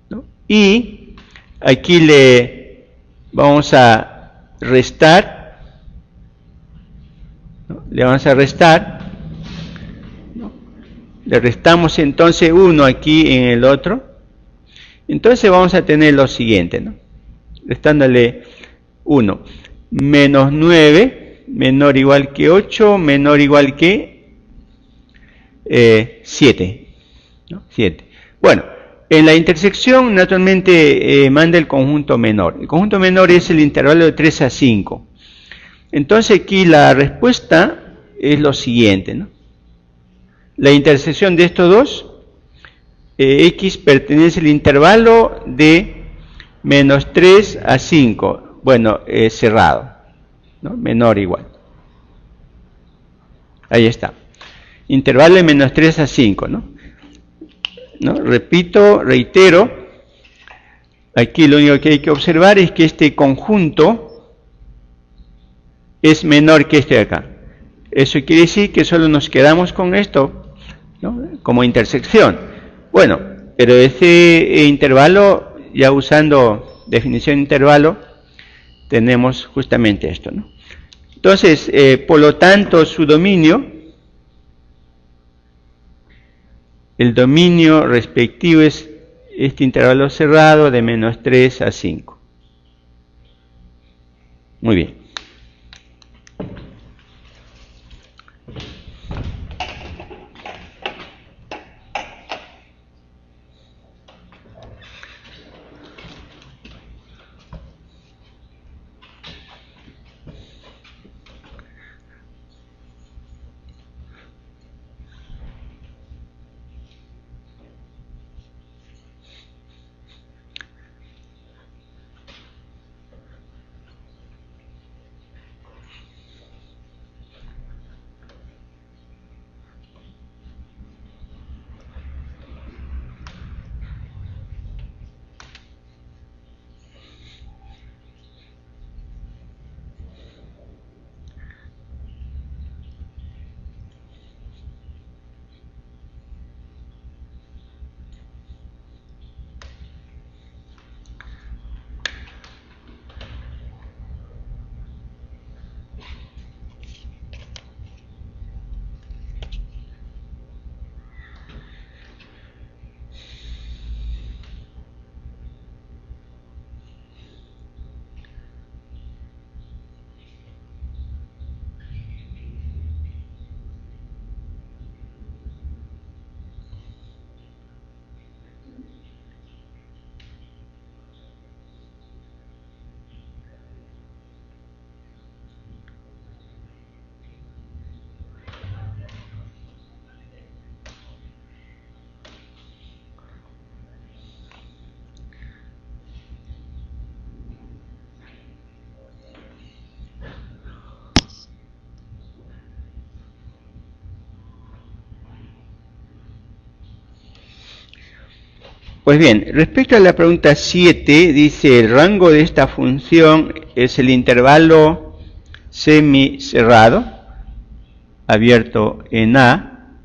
¿no? Y aquí le vamos a restar, ¿no? Le vamos a restar, ¿no? Le restamos entonces 1 aquí en el otro. Entonces vamos a tener lo siguiente, ¿no? Restándole 1. Menos 9 menor o igual que 8 menor o igual que 7, ¿no? 7. Bueno, en la intersección naturalmente manda el conjunto menor. El conjunto menor es el intervalo de 3 a 5. Entonces aquí la respuesta es lo siguiente, ¿no? La intersección de estos dos, x pertenece al intervalo de menos 3 a 5. Bueno, cerrado, ¿no? Menor o igual. Ahí está. Intervalo de menos 3 a 5, ¿no? Repito, reitero, aquí lo único que hay que observar es que este conjunto es menor que este de acá. Eso quiere decir que solo nos quedamos con esto, ¿no? Como intersección. Bueno, pero ese intervalo, ya usando definición de intervalo, tenemos justamente esto, ¿no? Entonces, por lo tanto, su dominio, el dominio respectivo es este intervalo cerrado de menos 3 a 5. Muy bien. Pues bien, respecto a la pregunta 7, dice el rango de esta función es el intervalo semicerrado, abierto en A,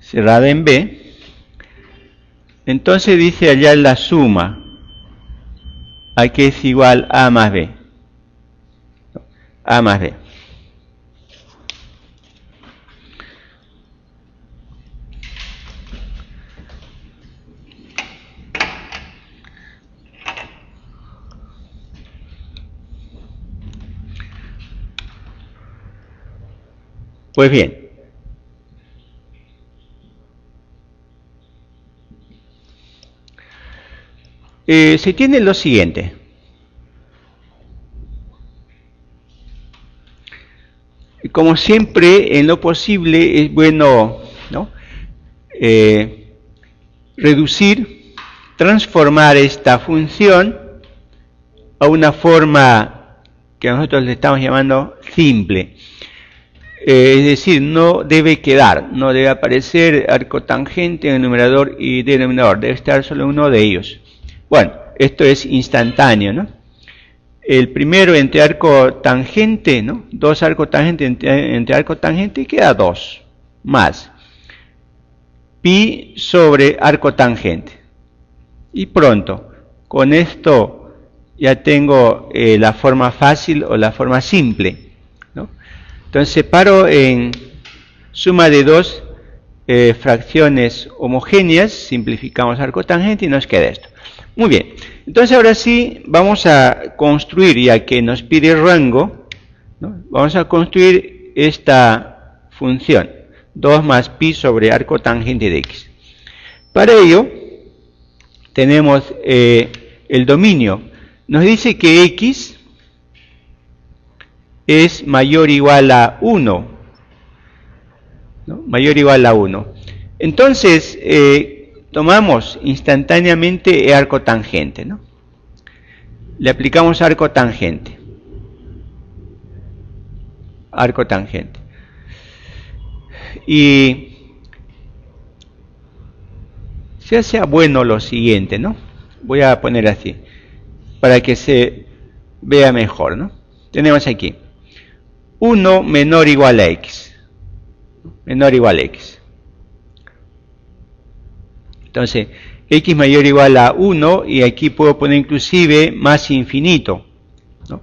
cerrado en B. Entonces dice allá la suma, a que es igual a más B. A más B. Pues bien, se tiene lo siguiente. Como siempre, en lo posible es bueno, ¿no?, reducir, transformar esta función a una forma que nosotros le estamos llamando simple. Es decir, no debe quedar, no debe aparecer arco tangente en el numerador y denominador, debe estar solo uno de ellos. Bueno, esto es instantáneo, ¿no? El primero entre arco tangente, ¿no? Dos arcos tangentes entre arco tangente, queda 2 más pi sobre arco tangente. Y pronto, con esto ya tengo la forma fácil o la forma simple, ¿no? Entonces separo en suma de dos fracciones homogéneas, simplificamos arco tangente y nos queda esto. Muy bien, entonces ahora sí vamos a construir, ya que nos pide rango, ¿no?, vamos a construir esta función, 2 más pi sobre arco tangente de x. Para ello, tenemos el dominio. Nos dice que x es mayor o igual a 1, ¿no?, mayor o igual a 1. Entonces, tomamos instantáneamente el arco tangente, ¿no? Le aplicamos arco tangente. Arco tangente. Y se hace bueno lo siguiente, ¿no? Voy a poner así, para que se vea mejor, ¿no? Tenemos aquí 1 menor o igual a x. Menor o igual a x. Entonces, x mayor o igual a 1, y aquí puedo poner inclusive más infinito, ¿no?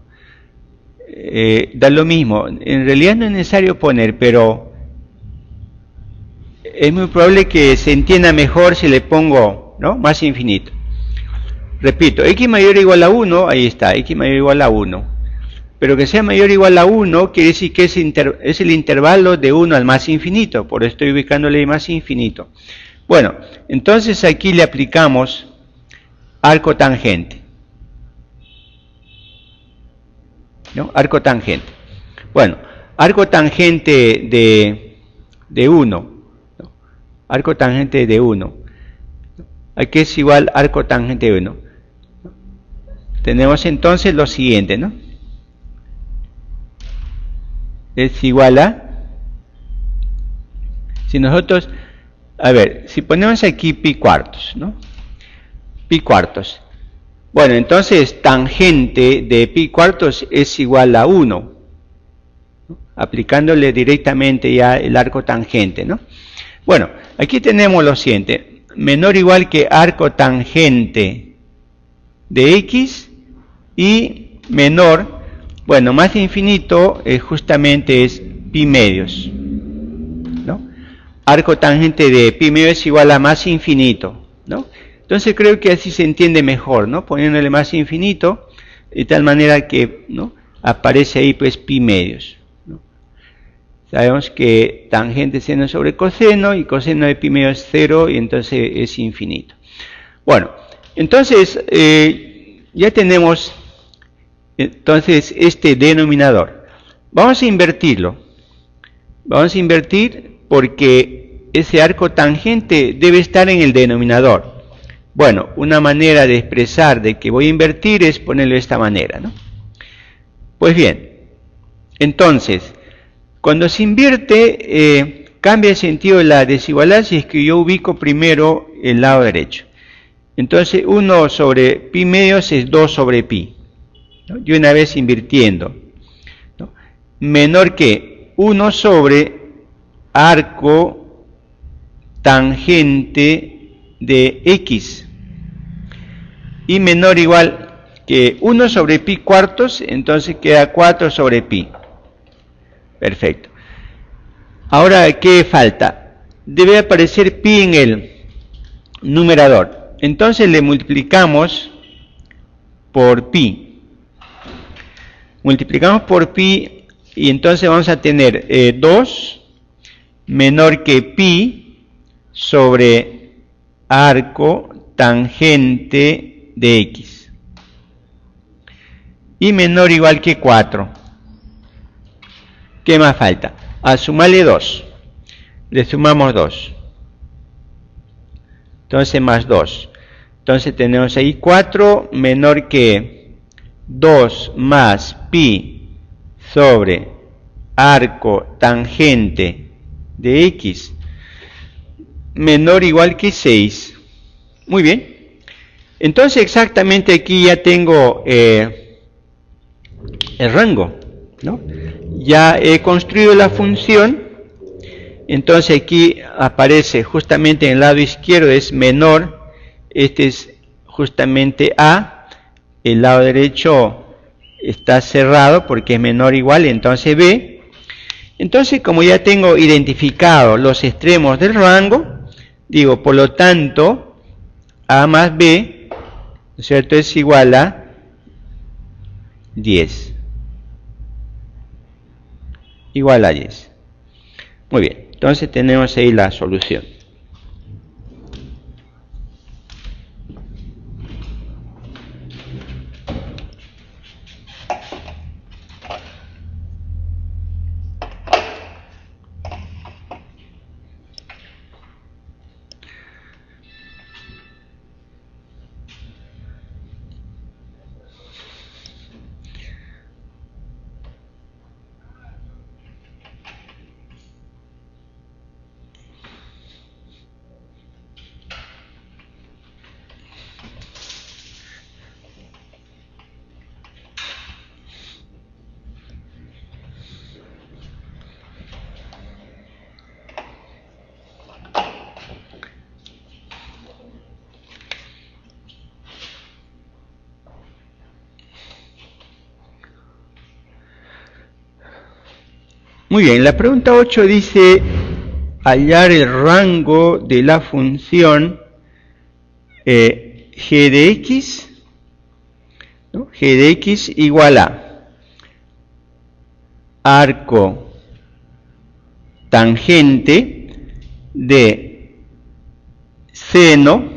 Da lo mismo. En realidad no es necesario poner, pero es muy probable que se entienda mejor si le pongo, ¿no?, más infinito. Repito, x mayor o igual a 1, ahí está, x mayor o igual a 1. Pero que sea mayor o igual a 1 quiere decir que es el intervalo de 1 al más infinito, por eso estoy ubicándole más infinito. Bueno, entonces aquí le aplicamos arco tangente, ¿no? Arco tangente. Bueno, arco tangente de 1, ¿no?, arco tangente de 1. Aquí es igual arco tangente de 1. Tenemos entonces lo siguiente, ¿no? Es igual a, si nosotros, a ver, si ponemos aquí pi cuartos, ¿no? Pi cuartos. Bueno, entonces tangente de pi cuartos es igual a 1, ¿no?, aplicándole directamente ya el arco tangente, ¿no? Bueno, aquí tenemos lo siguiente, menor o igual que arco tangente de x, y menor, bueno, más infinito justamente es pi medios, ¿no? Arco tangente de pi medios es igual a más infinito, ¿no? Entonces creo que así se entiende mejor, ¿no?, poniéndole más infinito, de tal manera que, ¿no?, aparece ahí pues pi medios, ¿no? Sabemos que tangente seno sobre coseno, y coseno de pi medios es 0, y entonces es infinito. Bueno, entonces ya tenemos entonces este denominador. Vamos a invertirlo. Vamos a invertir porque ese arco tangente debe estar en el denominador. Bueno, una manera de expresar de que voy a invertir es ponerlo de esta manera, ¿no? Pues bien, entonces, cuando se invierte, cambia el sentido de la desigualdad si es que yo ubico primero el lado derecho. Entonces 1 sobre pi medios es 2 sobre pi, ¿no? Y una vez invirtiendo, ¿no? Menor que 1 sobre arco tangente de x. Y menor o igual que 1 sobre pi cuartos, entonces queda 4 sobre pi. Perfecto. Ahora, ¿qué falta? Debe aparecer pi en el numerador. Entonces le multiplicamos por pi. Multiplicamos por pi y entonces vamos a tener 2 menor que pi sobre arco tangente de x. Y menor o igual que 4. ¿Qué más falta? A sumarle 2. Le sumamos 2. Entonces más 2. Entonces tenemos ahí 4 menor que 2 más pi sobre arco tangente de x menor o igual que 6. Muy bien. Entonces exactamente aquí ya tengo el rango, ¿no? Ya he construido la función. Entonces aquí aparece justamente en el lado izquierdo es menor, este es justamente A, el lado derecho está cerrado porque es menor o igual, entonces B. Entonces como ya tengo identificado los extremos del rango, digo por lo tanto A más B, ¿no es cierto?, es igual a 10. Igual a 10. Muy bien. Entonces tenemos ahí la solución. Muy bien, la pregunta 8 dice hallar el rango de la función g de x, ¿no? G de x igual a arco tangente de seno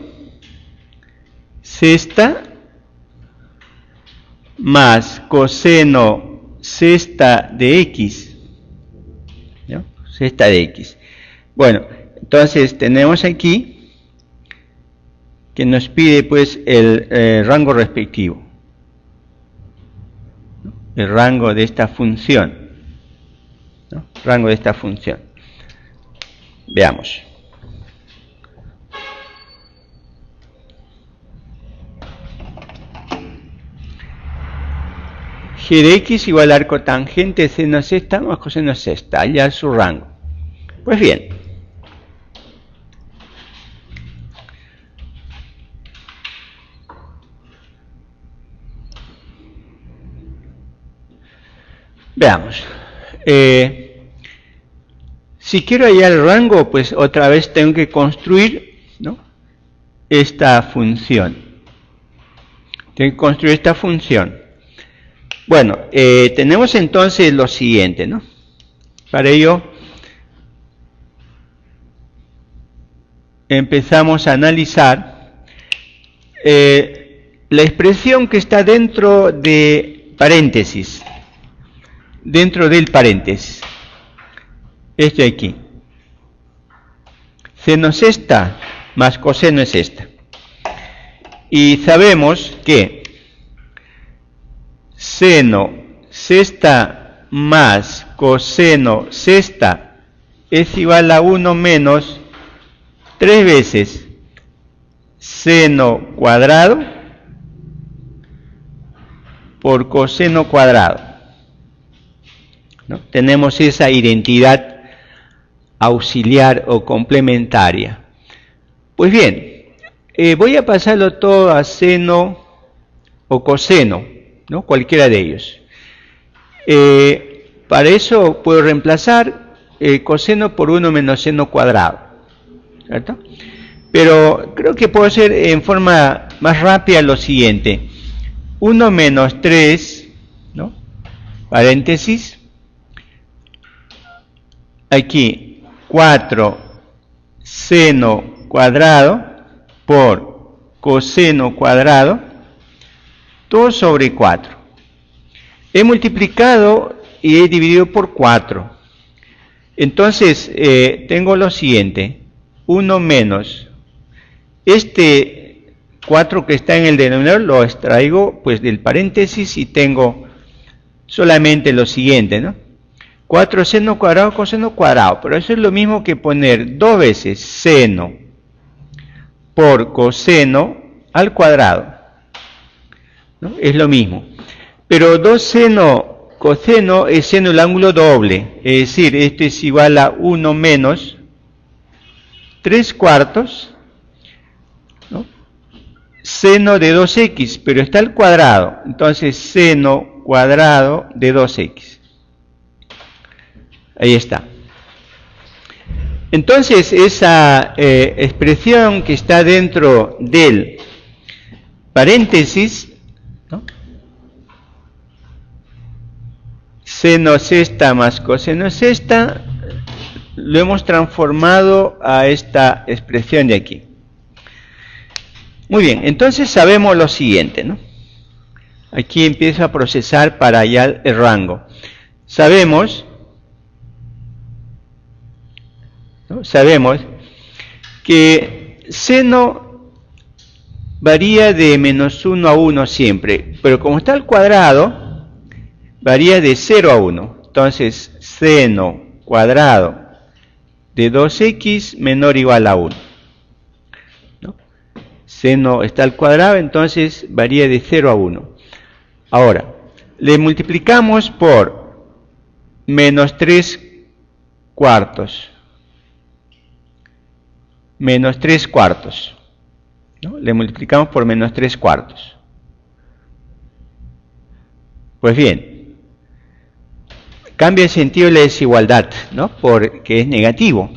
sexta más coseno sexta de x. ¿No? Sexta de x. Bueno, entonces tenemos aquí que nos pide pues el rango respectivo, ¿no? El rango de esta función, ¿no? Rango de esta función. Veamos. G de x igual a arco tangente de seno sexta más coseno sexta, hallar su rango. Pues bien, veamos. Si quiero hallar el rango, pues otra vez tengo que construir, ¿no?, esta función. Tengo que construir esta función. Bueno, tenemos entonces lo siguiente, ¿no? Para ello, empezamos a analizar la expresión que está dentro de paréntesis, dentro del paréntesis, este aquí. Seno sexta más coseno es esta. Y sabemos que seno sexta más coseno sexta es igual a 1 menos 3 veces seno cuadrado por coseno cuadrado, ¿no? Tenemos esa identidad auxiliar o complementaria. Pues bien, voy a pasarlo todo a seno o coseno, ¿no? Cualquiera de ellos. Para eso puedo reemplazar coseno por 1 menos seno cuadrado, ¿cierto? Pero creo que puedo hacer en forma más rápida lo siguiente. 1 menos 3, ¿no? Paréntesis. Aquí 4 seno cuadrado por coseno cuadrado, todo sobre 4. He multiplicado y he dividido por 4. Entonces, tengo lo siguiente. 1 menos. Este 4 que está en el denominador lo extraigo pues del paréntesis y tengo solamente lo siguiente, ¿no? 4 seno cuadrado coseno cuadrado. Pero eso es lo mismo que poner 2 veces seno por coseno al cuadrado, ¿no? Es lo mismo. Pero 2 seno coseno es seno del ángulo doble. Es decir, esto es igual a 1 menos 3 cuartos, ¿no? Seno de 2x, pero está al cuadrado. Entonces, seno cuadrado de 2x. Ahí está. Entonces, esa expresión que está dentro del paréntesis, ¿no? Seno sexta más coseno sexta, lo hemos transformado a esta expresión de aquí. Muy bien, entonces sabemos lo siguiente, ¿no? Aquí empiezo a procesar para hallar el rango. Sabemos que seno varía de menos 1 a 1 siempre, pero como está al cuadrado, varía de 0 a 1. Entonces, seno cuadrado de 2x menor o igual a 1. ¿No? Seno está al cuadrado, entonces varía de 0 a 1. Ahora, le multiplicamos por menos 3 cuartos. Menos 3 cuartos. ¿No? Le multiplicamos por menos 3 cuartos. Pues bien, cambia el sentido de la desigualdad, ¿no? Porque es negativo.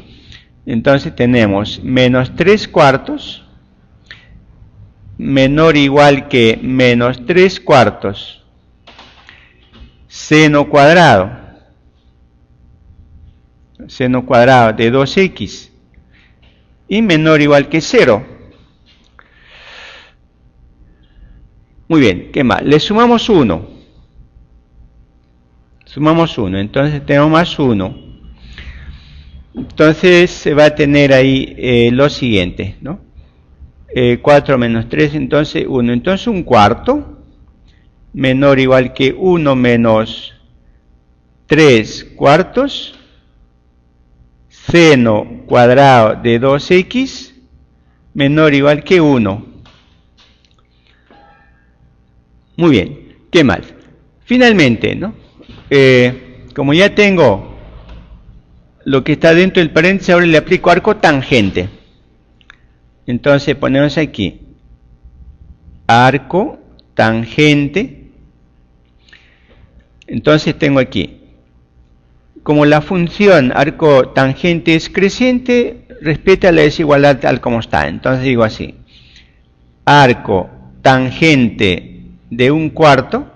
Entonces tenemos menos 3 cuartos menor o igual que menos 3 cuartos seno cuadrado de 2x y menor o igual que 0. Muy bien, ¿qué más? Le sumamos 1. Sumamos 1, entonces tenemos más 1. Entonces se va a tener ahí lo siguiente, ¿no? 4 menos 3, entonces 1. Entonces un cuarto menor o igual que 1 menos 3 cuartos seno cuadrado de 2x menor o igual que 1. Muy bien, ¿qué más? Finalmente, ¿no? Como ya tengo lo que está dentro del paréntesis, ahora le aplico arco tangente. Entonces ponemos aquí arco tangente. Entonces tengo aquí, como la función arco tangente es creciente, respeta la desigualdad tal como está. Entonces digo así, arco tangente de un cuarto,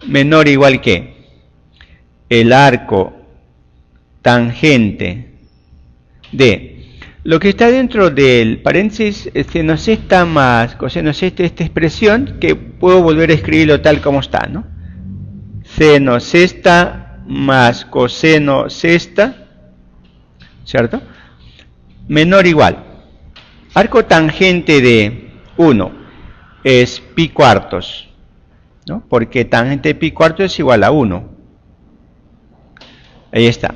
menor o igual que el arco tangente de lo que está dentro del paréntesis, seno sexta más coseno sexta, esta expresión que puedo volver a escribirlo tal como está, ¿no? Seno sexta más coseno sexta, ¿cierto? Menor o igual. Arco tangente de 1 es pi cuartos, ¿no? Porque tangente de pi cuartos es igual a 1. Ahí está.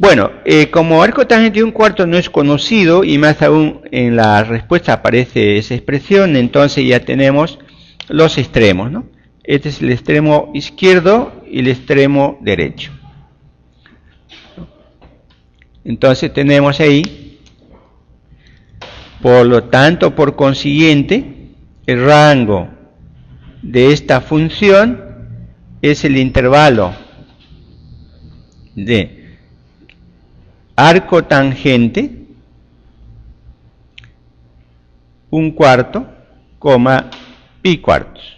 Bueno, como arco tangente de un cuarto no es conocido, y más aún en la respuesta aparece esa expresión, entonces ya tenemos los extremos, ¿no? Este es el extremo izquierdo y el extremo derecho. Entonces tenemos ahí, por lo tanto, por consiguiente, el rango de esta función es el intervalo de arco tangente 1/4, pi cuartos.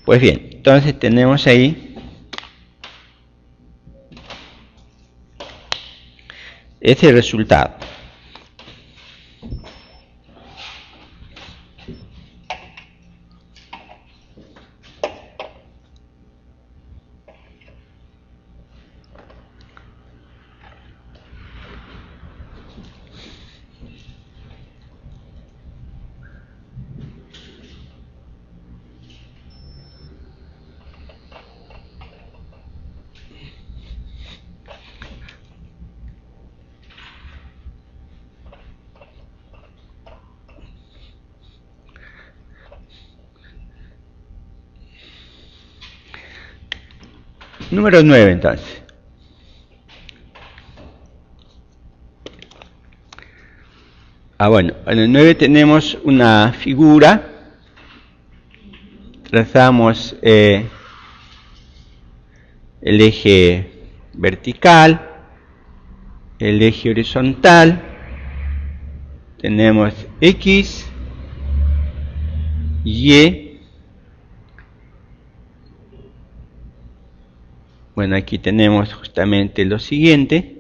Pues bien, entonces tenemos ahí ese resultado. Número 9, entonces. Bueno, en el 9 tenemos una figura. Trazamos el eje vertical, el eje horizontal. Tenemos X, Y. Bueno, aquí tenemos justamente lo siguiente.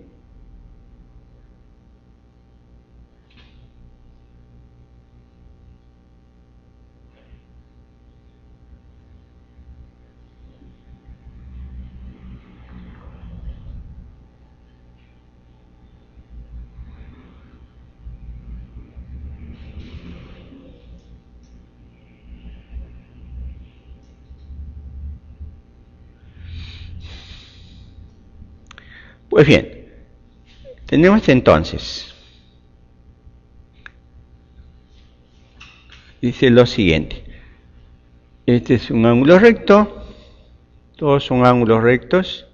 Pues bien, tenemos entonces, dice lo siguiente. Este es un ángulo recto, todos son ángulos rectos.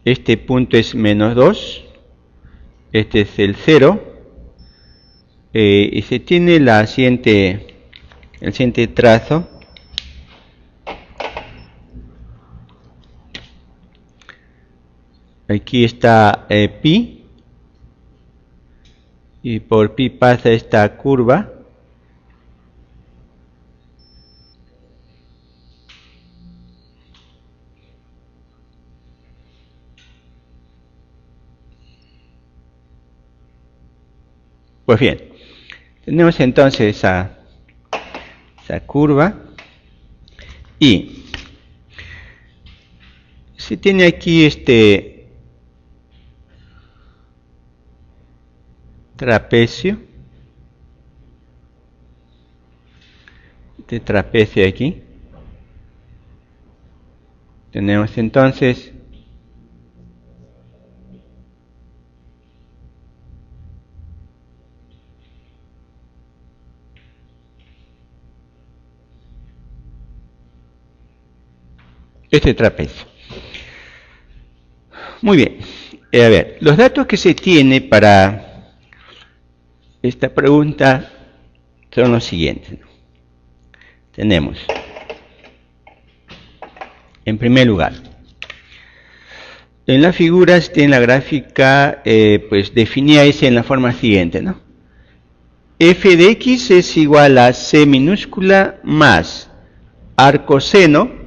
Este punto es -2, este es el 0, y se tiene el siguiente trazo. Aquí está pi, y por pi pasa esta curva. Pues bien, tenemos entonces esa curva, y se tiene aquí este trapecio, aquí. Tenemos entonces este trapecio. Muy bien. A ver, los datos que se tiene para esta pregunta son los siguientes. Tenemos, en primer lugar, en las figuras tiene la gráfica, pues definida en la forma siguiente, ¿no? F de X es igual a C minúscula más arcoseno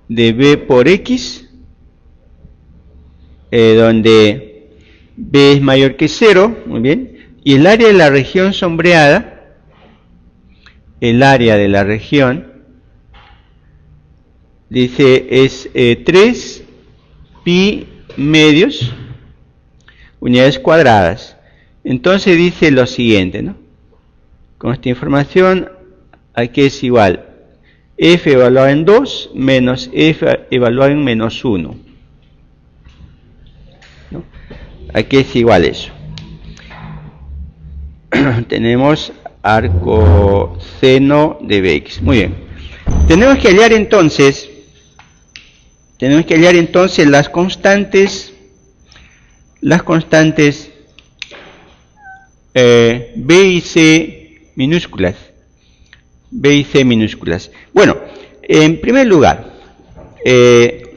de B por X, donde B es mayor que 0, muy bien, Y el área de la región sombreada, el área de la región, dice, es 3 pi medios unidades cuadradas. Entonces dice lo siguiente, ¿no? Con esta información, aquí es igual f evaluado en 2 menos f evaluado en menos 1. ¿No? Aquí es igual eso. Tenemos arco seno de bx. Muy bien. Tenemos que hallar entonces las constantes B y C minúsculas. B y C minúsculas. Bueno, en primer lugar,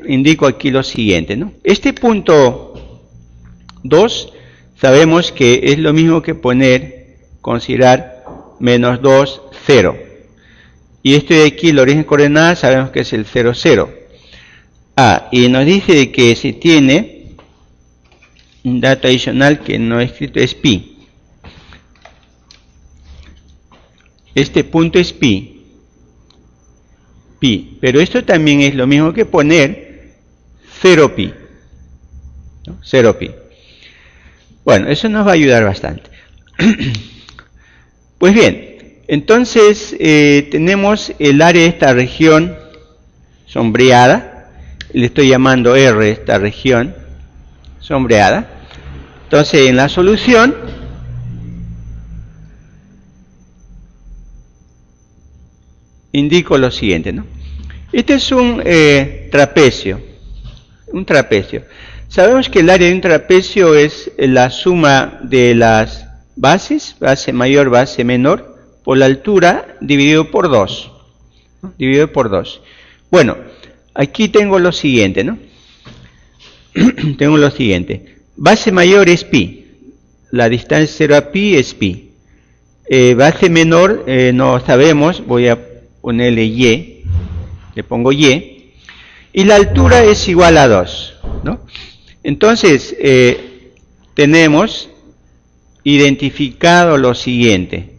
indico aquí lo siguiente, ¿no? Este punto 2, sabemos que es lo mismo que considerar menos 2, 0. Y esto de aquí, el origen coordenada, sabemos que es el 0, 0. Y nos dice que se tiene un dato adicional que no he escrito, es pi. Este punto es pi. Pero esto también es lo mismo que poner 0 pi. ¿No? 0 pi. Bueno, eso nos va a ayudar bastante. Pues bien, entonces tenemos el área de esta región sombreada. Le estoy llamando R esta región sombreada. Entonces en la solución indico lo siguiente, ¿no? Este es un trapecio. Un trapecio. Sabemos que el área de un trapecio es la suma de las bases, base mayor, base menor, por la altura dividido por 2. ¿No? Dividido por 2. Bueno, aquí tengo lo siguiente, ¿no? Tengo lo siguiente. Base mayor es pi. La distancia 0 a pi es pi. Base menor no sabemos, voy a ponerle y. Le pongo y. Y la altura es igual a 2, ¿no? Entonces, tenemos identificado lo siguiente,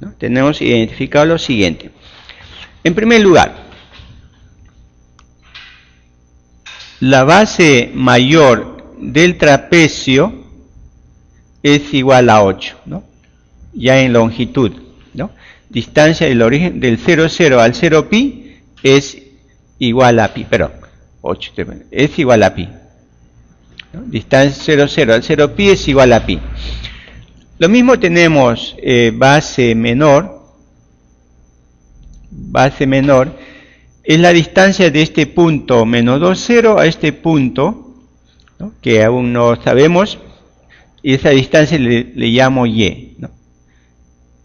¿no? Tenemos identificado lo siguiente. En primer lugar, la base mayor del trapecio es igual a 8, ¿no? Ya en longitud, ¿no? Distancia del origen del 0, 0 al 0 pi es igual a pi, perdón, 8, es igual a pi. ¿No? Distancia 0, 0 al 0 pi es igual a pi. Lo mismo tenemos base menor. Base menor es la distancia de este punto menos 2, 0 a este punto, ¿no? Que aún no sabemos, y esa distancia le llamo y, ¿no?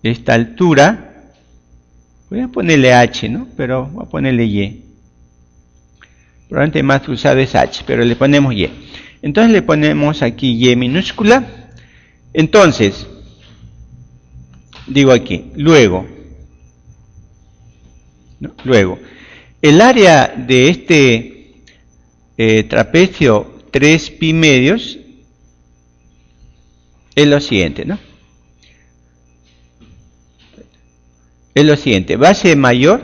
Esta altura, voy a ponerle h, ¿no? Pero voy a ponerle y. Probablemente más usado es h, pero le ponemos y. Entonces le ponemos aquí y minúscula. Entonces, digo aquí, luego, ¿no? Luego, el área de este trapecio 3 pi medios es lo siguiente, ¿no? Es lo siguiente, base mayor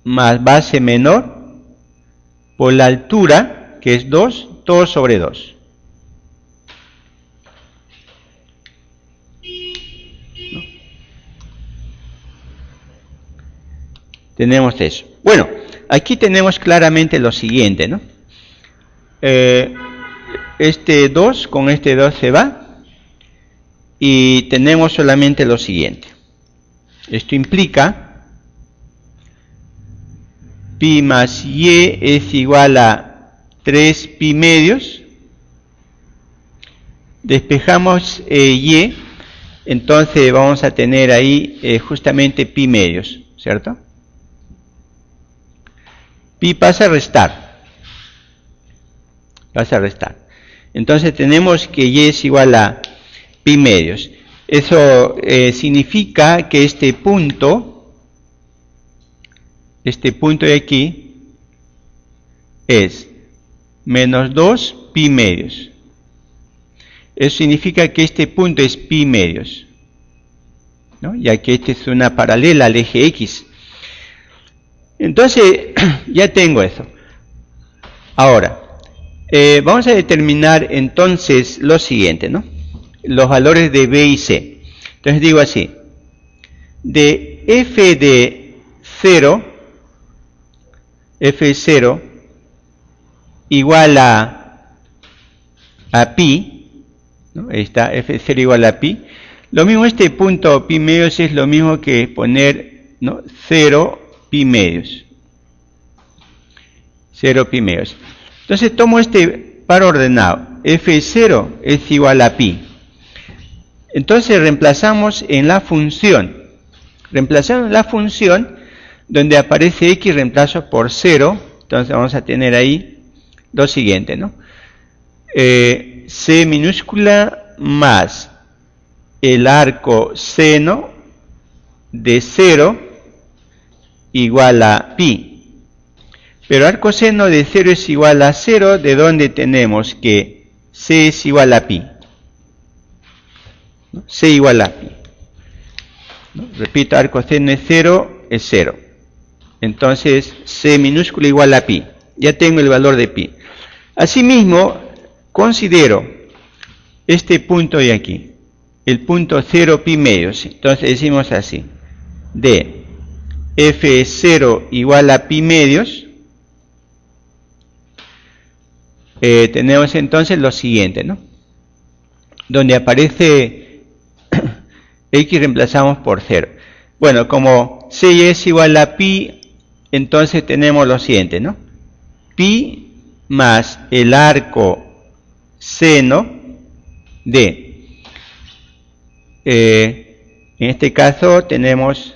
más base menor por la altura, que es 2, todo sobre 2. ¿No? Tenemos eso. Bueno, aquí tenemos claramente lo siguiente, ¿no? Este 2 con este 2 se va y tenemos solamente lo siguiente. Esto implica pi más y es igual a 3 pi medios. Despejamos y, entonces vamos a tener ahí justamente pi medios, ¿cierto? Pi pasa a restar. Pasa a restar. Entonces tenemos que y es igual a pi medios. Eso significa que este punto de aquí es menos 2 pi medios. Eso significa que este punto es pi medios, ¿no? Ya que esta es una paralela al eje X. Entonces, ya tengo eso. Ahora, vamos a determinar entonces lo siguiente, ¿no? Los valores de B y C. Entonces digo así, de f de 0, igual a pi, ¿no? Ahí está, f de 0 igual a pi. Lo mismo, este punto pi medios es lo mismo que poner, ¿no? 0 pi medios. 0 pi medios. Entonces tomo este par ordenado, f0 es igual a pi. Entonces reemplazamos en la función. Reemplazando en la función, donde aparece x, reemplazo por 0. Entonces vamos a tener ahí lo siguiente, ¿no? C minúscula más el arco seno de 0 igual a pi. Pero arco seno de 0 es igual a 0, de donde tenemos que C es igual a pi. ¿No? C igual a pi. ¿No? Repito, arco seno de 0 es 0. Entonces, C minúscula igual a pi. Ya tengo el valor de pi. Asimismo, considero este punto de aquí, el punto 0 pi medios. Entonces decimos así, de f0 igual a pi medios, tenemos entonces lo siguiente, ¿no? Donde aparece x reemplazamos por 0. Bueno, como c es igual a pi, entonces tenemos lo siguiente, ¿no? Pi más el arco seno de, en este caso tenemos,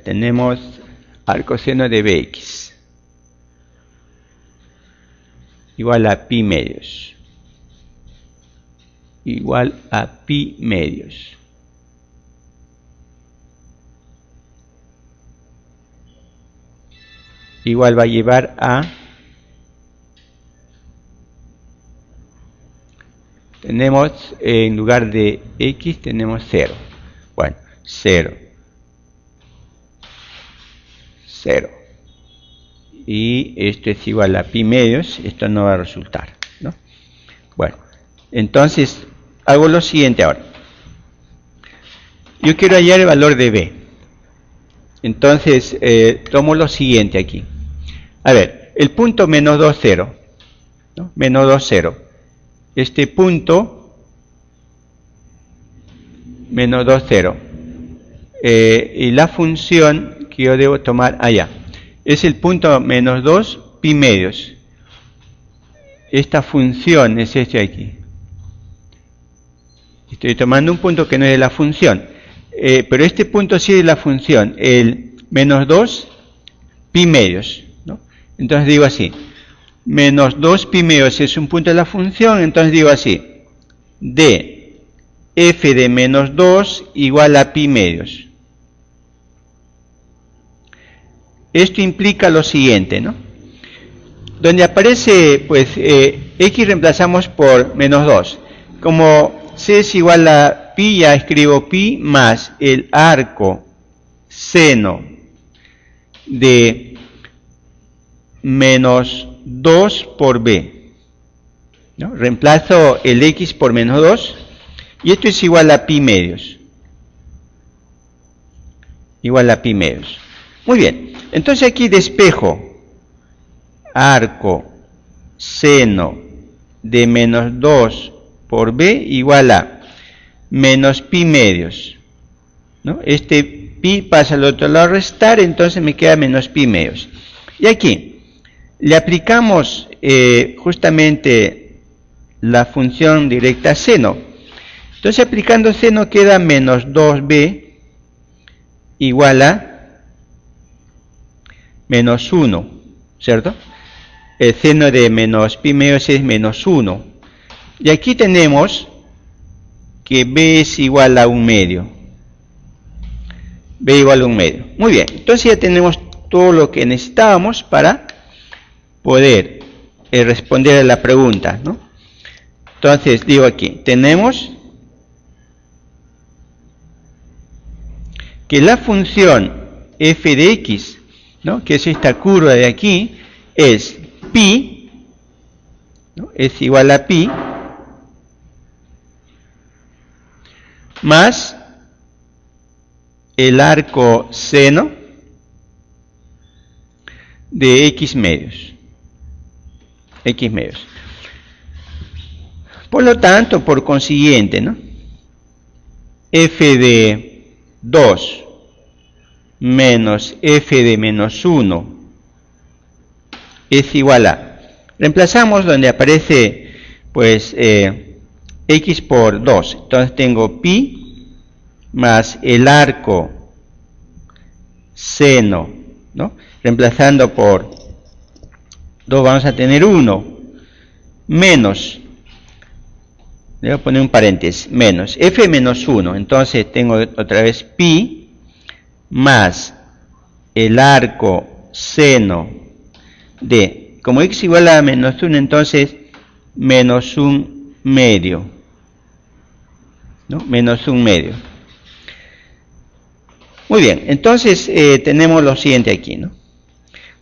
tenemos arco seno de bx igual a pi medios, igual a pi medios. Igual va a llevar a, tenemos en lugar de x tenemos 0. Bueno, 0, 0. Y esto es igual a pi medios, esto no va a resultar, ¿no? Bueno, entonces hago lo siguiente ahora. Yo quiero hallar el valor de b. Entonces tomo lo siguiente aquí. A ver, el punto menos 2, 0, ¿no? Menos 2, 0. Este punto menos 2, 0. Y la función que yo debo tomar allá es el punto menos 2 pi medios. Esta función es este de aquí. Estoy tomando un punto que no es de la función. Pero este punto sí es de la función, el menos 2 pi medios, ¿no? Entonces digo así, menos 2 pi medios es un punto de la función, entonces digo así, de f de menos 2 igual a pi medios. Esto implica lo siguiente, ¿no? Donde aparece, pues, x reemplazamos por menos 2. Como c es igual a pi, ya escribo pi más el arco seno de menos 2 por b, ¿no? Reemplazo el x por menos 2 y esto es igual a pi medios. Igual a pi medios. Muy bien, entonces aquí despejo arco seno de menos 2 por b igual a menos pi medios, ¿no? Este pi pasa al otro lado a restar, entonces me queda menos pi medios. Y aquí le aplicamos justamente la función directa seno. Entonces aplicando seno queda menos 2b igual a menos 1, ¿cierto? El seno de menos pi medios es menos 1. Y aquí tenemos que b es igual a 1 medio. B igual a 1 medio. Muy bien, entonces ya tenemos todo lo que necesitábamos para poder responder a la pregunta, ¿no? Entonces digo aquí, tenemos que la función f de x, ¿no?, que es esta curva de aquí, es pi, ¿no?, es igual a pi, más el arco seno de x medios. X medios. Por lo tanto, por consiguiente, ¿no?, f de 2 menos f de menos 1 es igual a, reemplazamos donde aparece pues x por 2, entonces tengo pi más el arco seno, ¿no?, reemplazando por 2 vamos a tener 1, menos, le voy a poner un paréntesis, menos f menos 1, entonces tengo otra vez pi más el arco seno de, como x igual a menos 1, entonces menos 1 medio, ¿no?, menos 1 medio. Muy bien, entonces tenemos lo siguiente aquí, ¿no?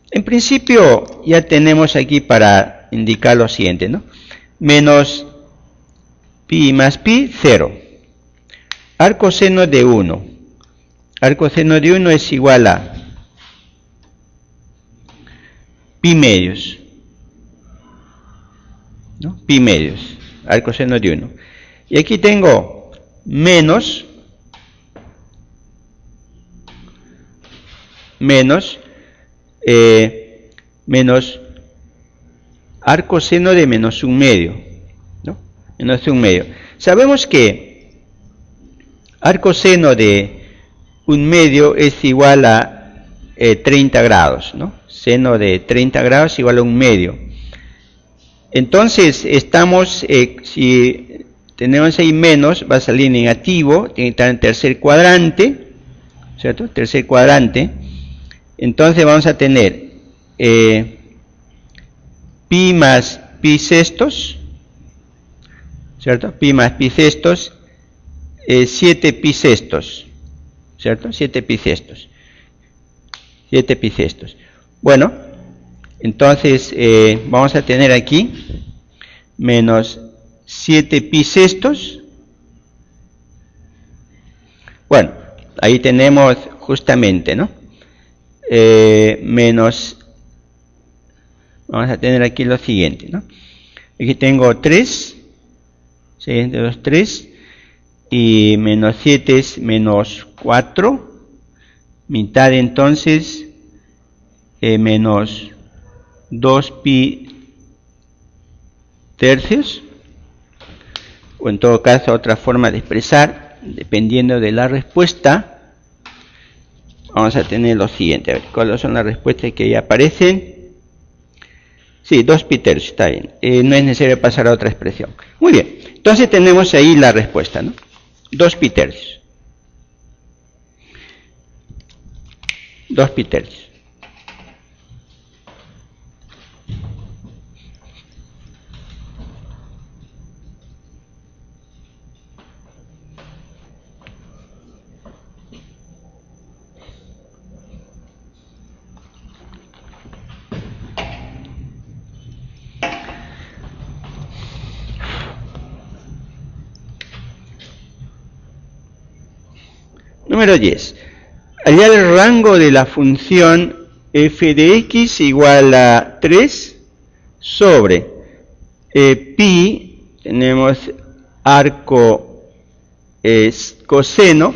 En principio ya tenemos aquí para indicar lo siguiente, ¿no? Menos pi más pi, 0. Arco seno de 1. Arco seno de 1 es igual a pi medios, ¿no?, pi medios, arco seno de 1. Y aquí tengo menos arco seno de menos 1 medio, ¿no?, menos 1 medio. Sabemos que arco seno de 1 medio es igual a 30 grados, ¿no? Seno de 30 grados igual a 1 medio. Entonces, estamos, si tenemos ahí menos, va a salir negativo, tiene que estar en tercer cuadrante, ¿cierto? Tercer cuadrante. Entonces vamos a tener pi más pi sextos, ¿cierto? Pi más pi sextos, 7 pi sextos, ¿cierto? 7 pi sextos. 7 pi sextos. Bueno, entonces vamos a tener aquí menos 7 pi sextos. Bueno, ahí tenemos justamente, ¿no? Menos, vamos a tener aquí lo siguiente, ¿no? Aquí tengo 3, 6 de 2, 3, y menos 7 es menos 4, mitad entonces menos 2 pi tercios, o en todo caso otra forma de expresar, dependiendo de la respuesta, vamos a tener lo siguiente. A ver, ¿cuáles son las respuestas que ya aparecen? Sí, 2 pi tercios, está bien. No es necesario pasar a otra expresión. Muy bien, entonces tenemos ahí la respuesta, ¿no? 2 pi tercios. 2 pi tercios. Número 10. Hallar el rango de la función f de x igual a 3 sobre pi, tenemos arco coseno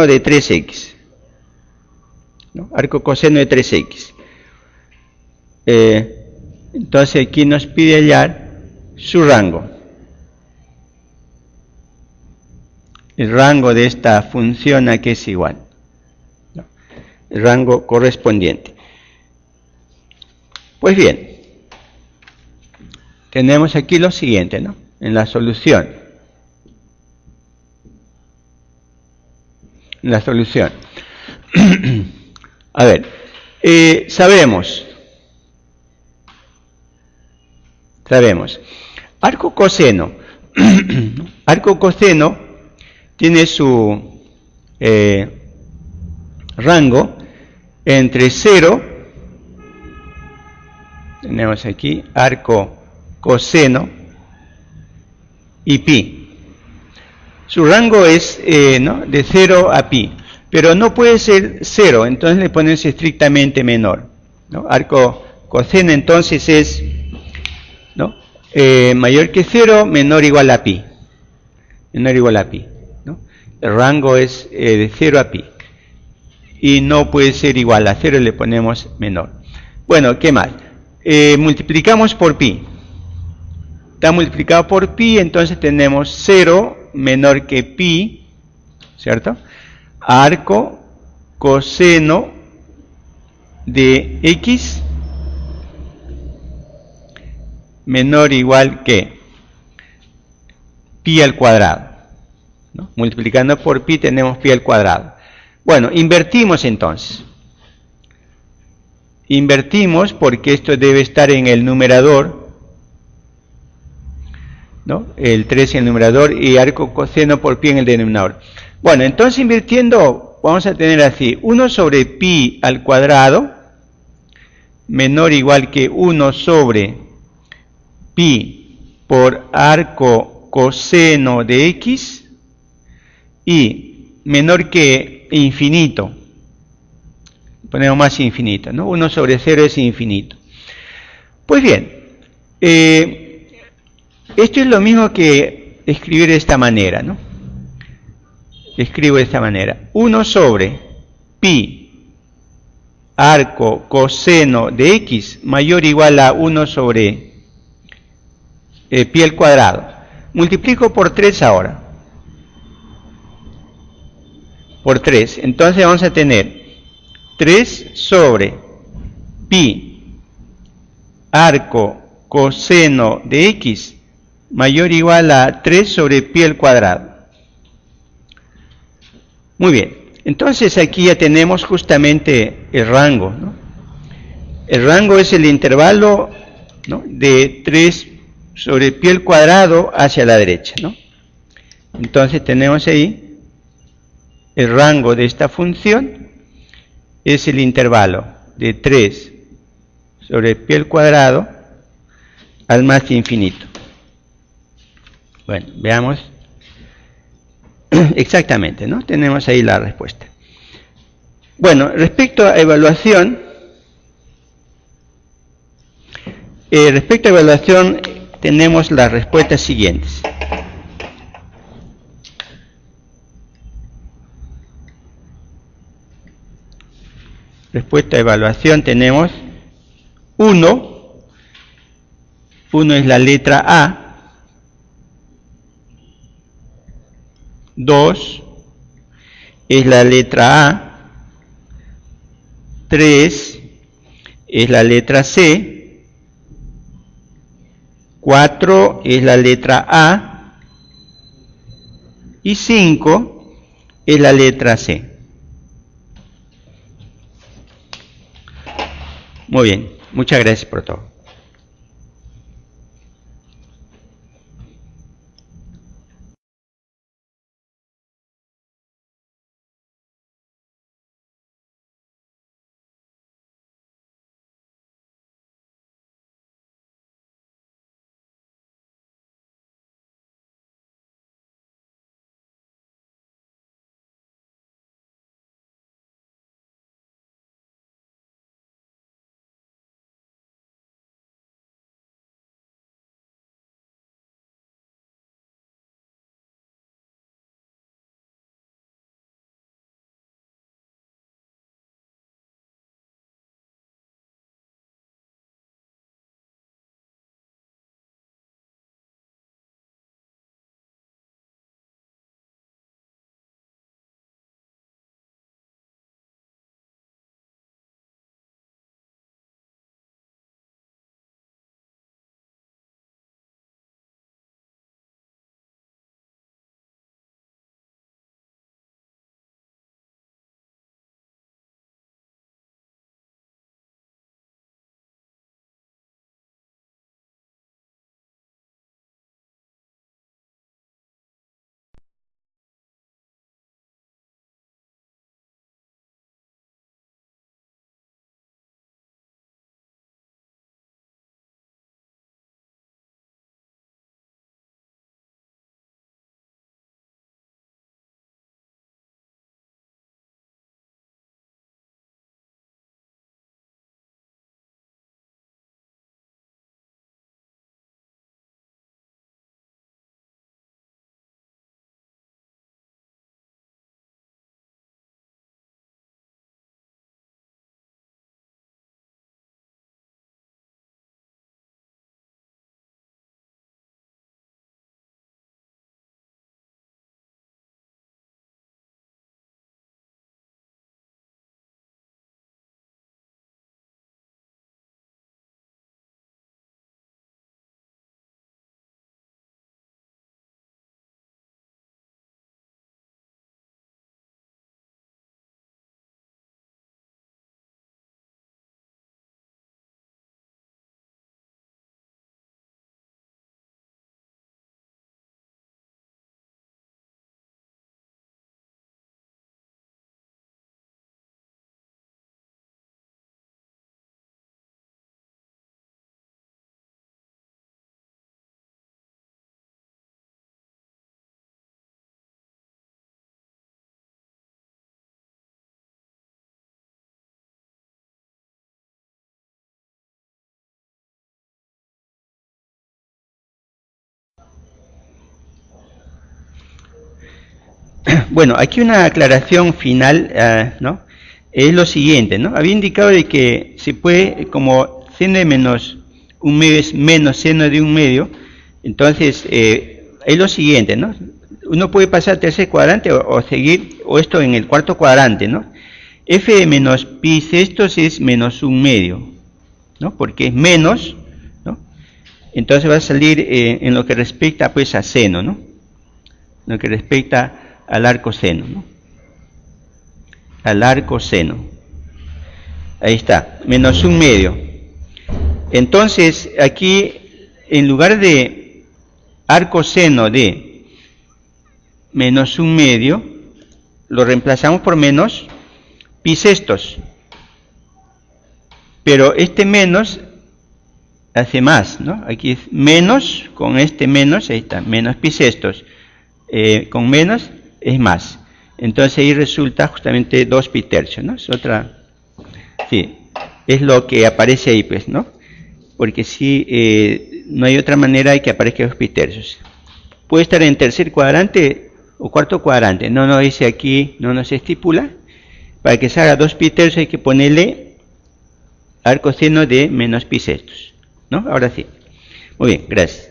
de 3x, ¿no? Arco coseno de 3x. Entonces aquí nos pide hallar su rango. El rango de esta función a que es igual, ¿no? El rango correspondiente. Pues bien, tenemos aquí lo siguiente, ¿no? En la solución. En la solución. A ver, sabemos Sabemos. Arco coseno. Arco coseno tiene su rango entre 0, tenemos aquí arco coseno, y pi. Su rango es ¿no? de 0 a pi, pero no puede ser 0, entonces le pones estrictamente menor, ¿no? Arco coseno entonces es, ¿no? Mayor que 0, menor o igual a pi. Menor o igual a pi, ¿no? El rango es de 0 a pi. Y no puede ser igual a 0, le ponemos menor. Bueno, ¿qué más? Multiplicamos por pi. Está multiplicado por pi, entonces tenemos 0 menor que pi, ¿cierto? Arco coseno de x menor o igual que pi al cuadrado, ¿no? Multiplicando por pi tenemos pi al cuadrado. Bueno, invertimos entonces. Invertimos porque esto debe estar en el numerador, ¿no? El 3 en el numerador y arco coseno por pi en el denominador. Bueno, entonces invirtiendo vamos a tener así, 1 sobre pi al cuadrado menor o igual que 1 sobre pi por arco coseno de x y menor que infinito. Ponemos más infinito, ¿no? 1 sobre 0 es infinito. Pues bien, esto es lo mismo que escribir de esta manera, ¿no? Escribo de esta manera. 1 sobre pi arco coseno de x mayor o igual a 1 sobre pi al cuadrado. Multiplico por 3 ahora. Por 3. Entonces vamos a tener 3 sobre pi arco coseno de x mayor o igual a 3 sobre pi al cuadrado. Muy bien, entonces aquí ya tenemos justamente el rango, ¿no? El rango es el intervalo, ¿no? de 3 sobre pi al cuadrado hacia la derecha, ¿no? Entonces tenemos ahí el rango de esta función es el intervalo de 3 sobre pi al cuadrado al más infinito. Bueno, veamos exactamente, ¿no? Tenemos ahí la respuesta. Bueno, respecto a evaluación, tenemos las respuestas siguientes. Respuesta a evaluación tenemos 1 es la letra A, 2 es la letra A, 3 es la letra C, 4 es la letra A y 5 es la letra C. Muy bien, muchas gracias por todo. Bueno, aquí una aclaración final, ¿no? Es lo siguiente, ¿no? Había indicado de que se puede, como seno de menos un medio es menos seno de un medio, entonces es lo siguiente, ¿no? Uno puede pasar al tercer cuadrante o seguir, o esto en el cuarto cuadrante, ¿no? F de menos pi sextos es menos un medio, ¿no? Porque es menos, ¿no? Entonces va a salir en lo que respecta pues a seno, ¿no? En lo que respecta al arco seno, ¿no? Al arco seno. Ahí está, menos un medio. Entonces aquí en lugar de arco seno de menos un medio, lo reemplazamos por menos pi sextos. Pero este menos hace más, ¿no? Aquí es menos, con este menos, ahí está, menos pi sextos. Con menos es más. Entonces ahí resulta justamente 2 pi tercios, ¿no? Es otra, sí, es lo que aparece ahí, pues, ¿no? Porque si no hay otra manera de que aparezca 2 pi tercios. Puede estar en tercer cuadrante o cuarto cuadrante, no nos dice aquí, no nos estipula. Para que salga 2 pi tercios hay que ponerle arco seno de menos pi sextos, ¿no? Ahora sí. Muy bien, gracias.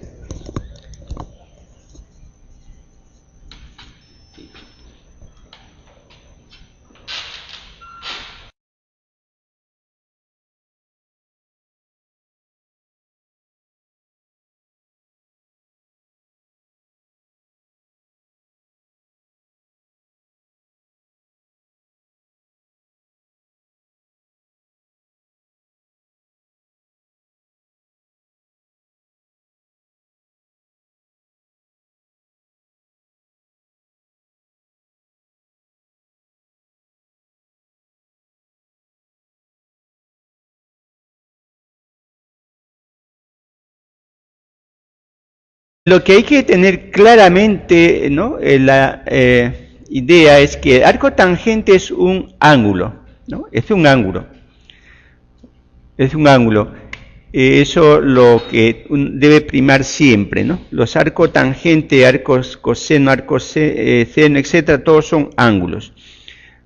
Lo que hay que tener claramente, ¿no? La idea es que el arco tangente es un ángulo, ¿no? Es un ángulo. Es un ángulo. Eso lo que debe primar siempre, ¿no? Los arcos tangente, arcos coseno, arcos seno, etcétera, todos son ángulos.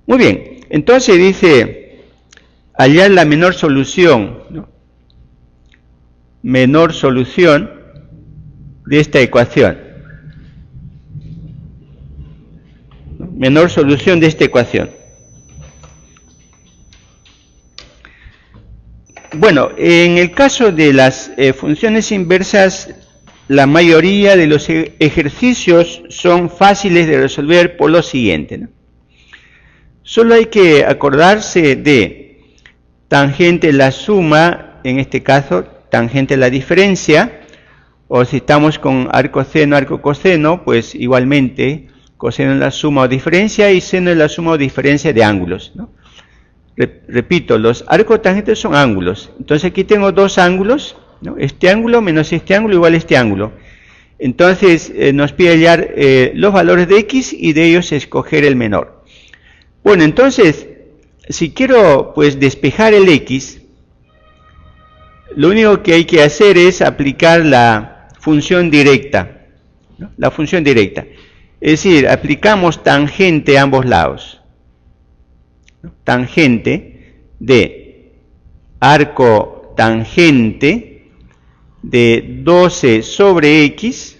Muy bien, entonces dice, hallar la menor solución, ¿no? Menor solución de esta ecuación. Menor solución de esta ecuación. Bueno, en el caso de las funciones inversas, la mayoría de los ejercicios son fáciles de resolver por lo siguiente, ¿no? Solo hay que acordarse de tangente la suma, en este caso tangente la diferencia, o si estamos con arco seno, arco coseno, pues igualmente coseno es la suma o diferencia y seno es la suma o diferencia de ángulos, ¿no? Repito, los arcos tangentes son ángulos. Entonces aquí tengo dos ángulos, ¿no? Este ángulo menos este ángulo igual a este ángulo. Entonces nos pide hallar los valores de x y de ellos escoger el menor. Bueno, entonces, si quiero pues despejar el x, lo único que hay que hacer es aplicar la función directa, ¿no? La función directa. Es decir, aplicamos tangente a ambos lados. Tangente de arco tangente de 12 sobre x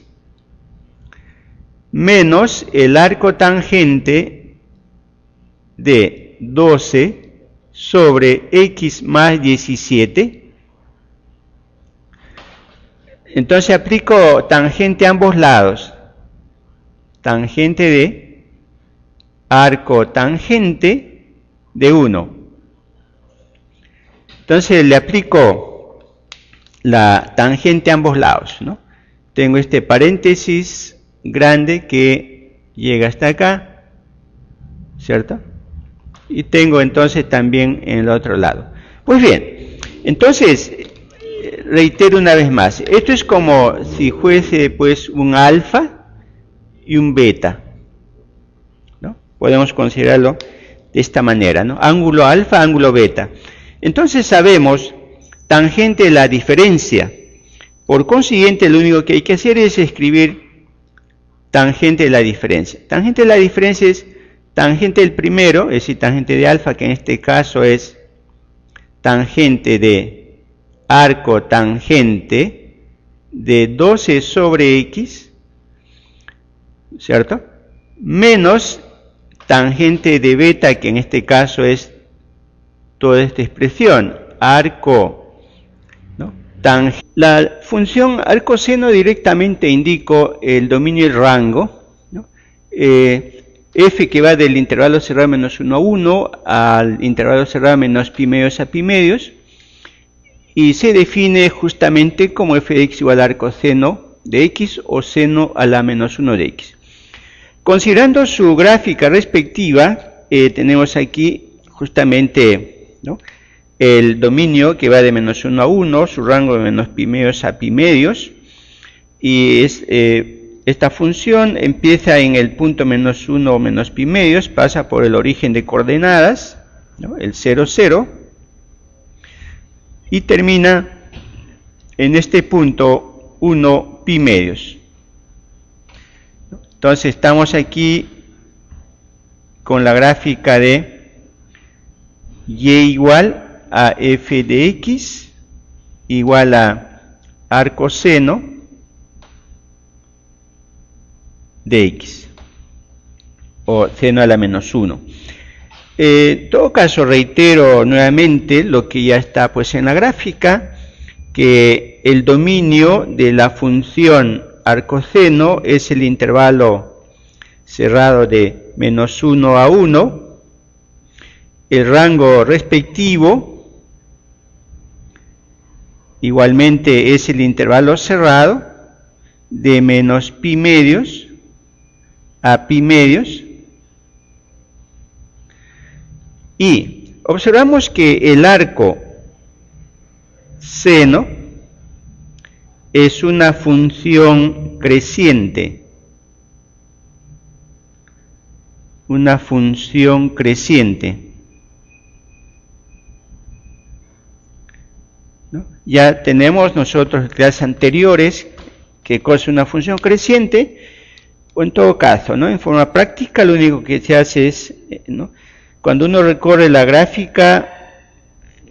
menos el arco tangente de 12 sobre x más 17. Entonces aplico tangente a ambos lados. Tangente de arco tangente de 1. Entonces le aplico la tangente a ambos lados, ¿no? Tengo este paréntesis grande que llega hasta acá, ¿cierto? Y tengo entonces también en el otro lado. Pues bien, entonces reitero una vez más, esto es como si fuese pues un alfa y un beta, ¿no? Podemos considerarlo de esta manera, ¿no? Ángulo alfa, ángulo beta. Entonces sabemos tangente la diferencia. Por consiguiente, lo único que hay que hacer es escribir tangente de la diferencia. Tangente de la diferencia es tangente del primero, es decir, tangente de alfa, que en este caso es tangente de arco tangente de 12 sobre x, ¿cierto? Menos tangente de beta, que en este caso es toda esta expresión, arco, ¿no? La función arcoseno directamente indico el dominio y el rango, ¿no? F que va del intervalo cerrado menos 1 a 1 al intervalo cerrado menos pi medios a pi medios, y se define justamente como f de x igual a arcoseno de x o seno a la menos 1 de x. Considerando su gráfica respectiva, tenemos aquí justamente, ¿no?, el dominio que va de menos 1 a 1, su rango de menos pi medios a pi medios, y esta función empieza en el punto menos 1 o menos pi medios, pasa por el origen de coordenadas, ¿no?, el 0, 0, y termina en este punto 1 pi medios. Entonces estamos aquí con la gráfica de y igual a f de x igual a arcoseno de x, o seno a la menos 1. En todo caso, reitero nuevamente lo que ya está pues en la gráfica, que el dominio de la función arcoseno es el intervalo cerrado de menos 1 a 1, el rango respectivo igualmente es el intervalo cerrado de menos pi medios a pi medios, y observamos que el arco seno es una función creciente, ¿no? Ya tenemos nosotros en clases anteriores que cosa es una función creciente, o en todo caso, ¿no?, en forma práctica lo único que se hace es, ¿no?, cuando uno recorre la gráfica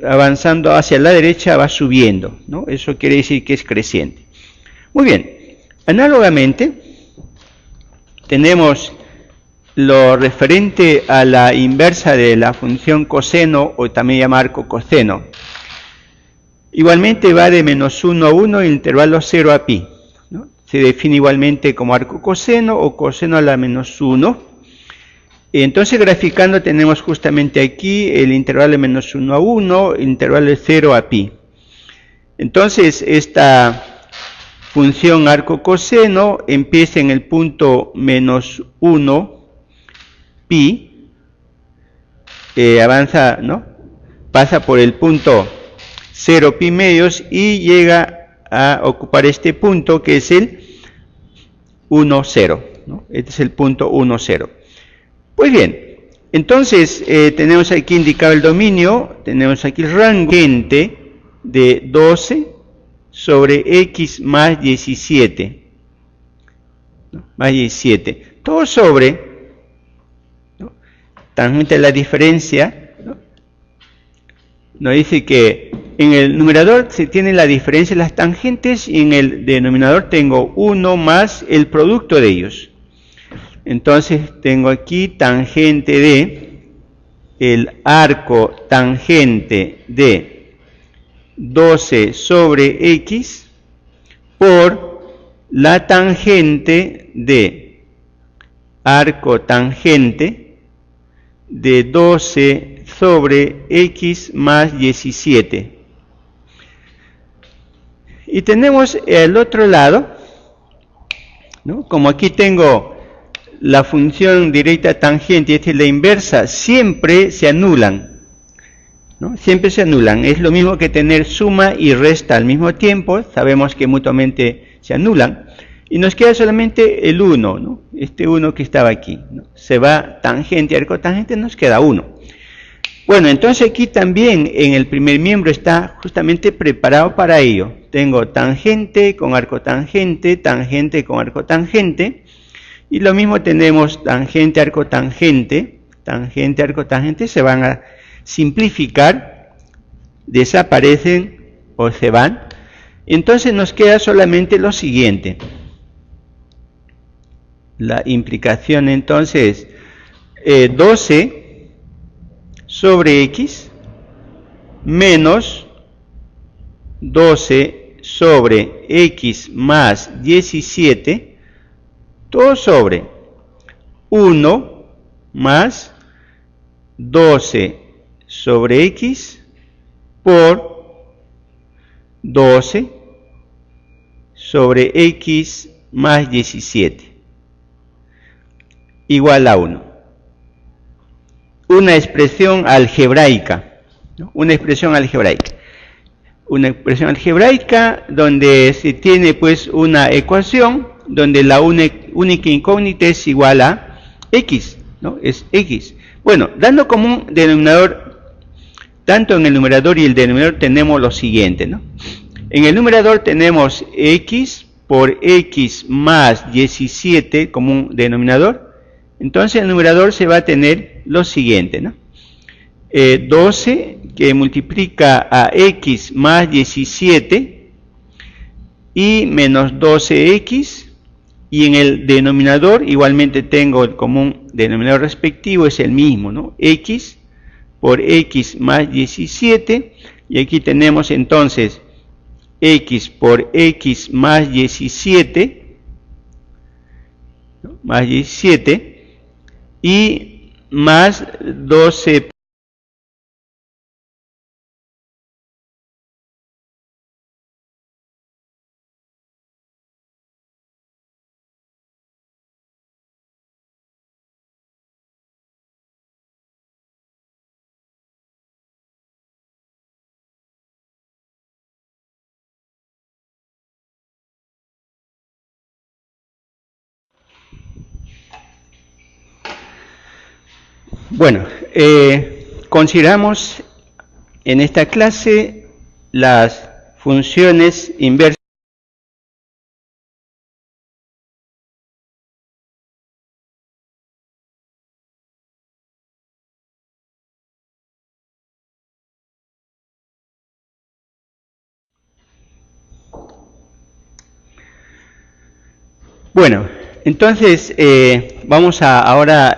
avanzando hacia la derecha va subiendo, ¿no? Eso quiere decir que es creciente. Muy bien, análogamente tenemos lo referente a la inversa de la función coseno, o también llamada arco coseno. Igualmente va de menos 1 a 1 el intervalo 0 a pi, ¿no? Se define igualmente como arco coseno o coseno a la menos 1. Entonces, graficando, tenemos justamente aquí el intervalo de menos 1 a 1, el intervalo de 0 a pi. Entonces, esta función arco coseno empieza en el punto menos 1 pi, avanza, ¿no?, pasa por el punto 0 pi medios y llega a ocupar este punto que es el 1, 0, ¿no? Este es el punto 1, 0. Pues bien, entonces tenemos aquí indicado el dominio, tenemos aquí el rango de 12 sobre x más 17, ¿no?, más 17, todo sobre, ¿no?, tangente de la diferencia, ¿no?, nos dice que en el numerador se tiene la diferencia de las tangentes y en el denominador tengo 1 más el producto de ellos. Entonces tengo aquí tangente de el arco tangente de 12 sobre x por la tangente de arco tangente de 12 sobre x más 17. Y tenemos el otro lado, ¿no?, como aquí tengo la función directa tangente y esta es la inversa, siempre se anulan, ¿no? Siempre se anulan. Es lo mismo que tener suma y resta al mismo tiempo, sabemos que mutuamente se anulan, y nos queda solamente el 1, ¿no?, este 1 que estaba aquí, ¿no? Se va tangente y arco tangente, nos queda 1. Bueno, entonces aquí también en el primer miembro está justamente preparado para ello. Tengo tangente con arco tangente, tangente con arco tangente. Y lo mismo tenemos tangente, arco, tangente, tangente, arco, tangente, se van a simplificar, desaparecen o se van. Entonces nos queda solamente lo siguiente. La implicación entonces es 12 sobre x menos 12 sobre x más 17, todo sobre 1 más 12 sobre x por 12 sobre x más 17 igual a 1. Una expresión algebraica, ¿no? Una expresión algebraica. Una expresión algebraica donde se tiene pues una ecuación donde la única incógnita es igual a x, ¿no? Es x. Bueno, dando como un denominador, tanto en el numerador y el denominador tenemos lo siguiente, ¿no? En el numerador tenemos x por x más 17 como un denominador. Entonces el numerador se va a tener lo siguiente, ¿no? 12 que multiplica a x más 17 y menos 12x, y en el denominador igualmente tengo el común denominador respectivo, es el mismo, ¿no? X por x más 17, y aquí tenemos entonces x por x más 17, ¿no? Más 17 y más 12. Bueno, consideramos en esta clase las funciones inversas. Bueno, entonces vamos a ahora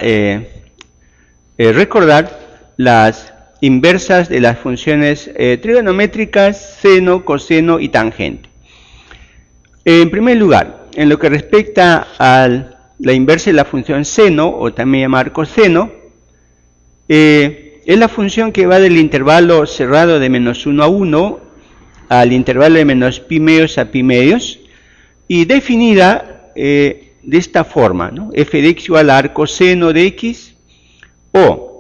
recordar las inversas de las funciones trigonométricas seno, coseno y tangente. En primer lugar, en lo que respecta a la inversa de la función seno, o también llamar coseno, es la función que va del intervalo cerrado de menos 1 a 1 al intervalo de menos pi medios a pi medios, y definida de esta forma, ¿no? F de x igual a arco seno de x, o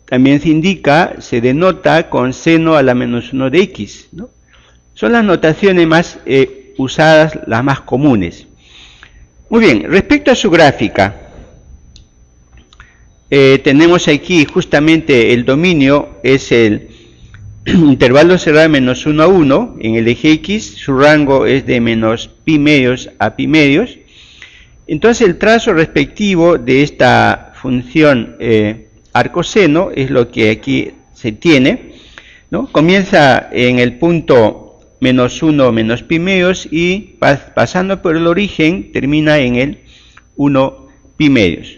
también se indica, se denota con seno a la menos 1 de x, ¿no? Son las notaciones más usadas, las más comunes. Muy bien, respecto a su gráfica, tenemos aquí justamente el dominio, es el intervalo cerrado de menos 1 a 1 en el eje x, su rango es de menos pi medios a pi medios. Entonces el trazo respectivo de esta función arcoseno es lo que aquí se tiene, ¿no? Comienza en el punto menos 1 menos pi medios y pasando por el origen termina en el 1 pi medios.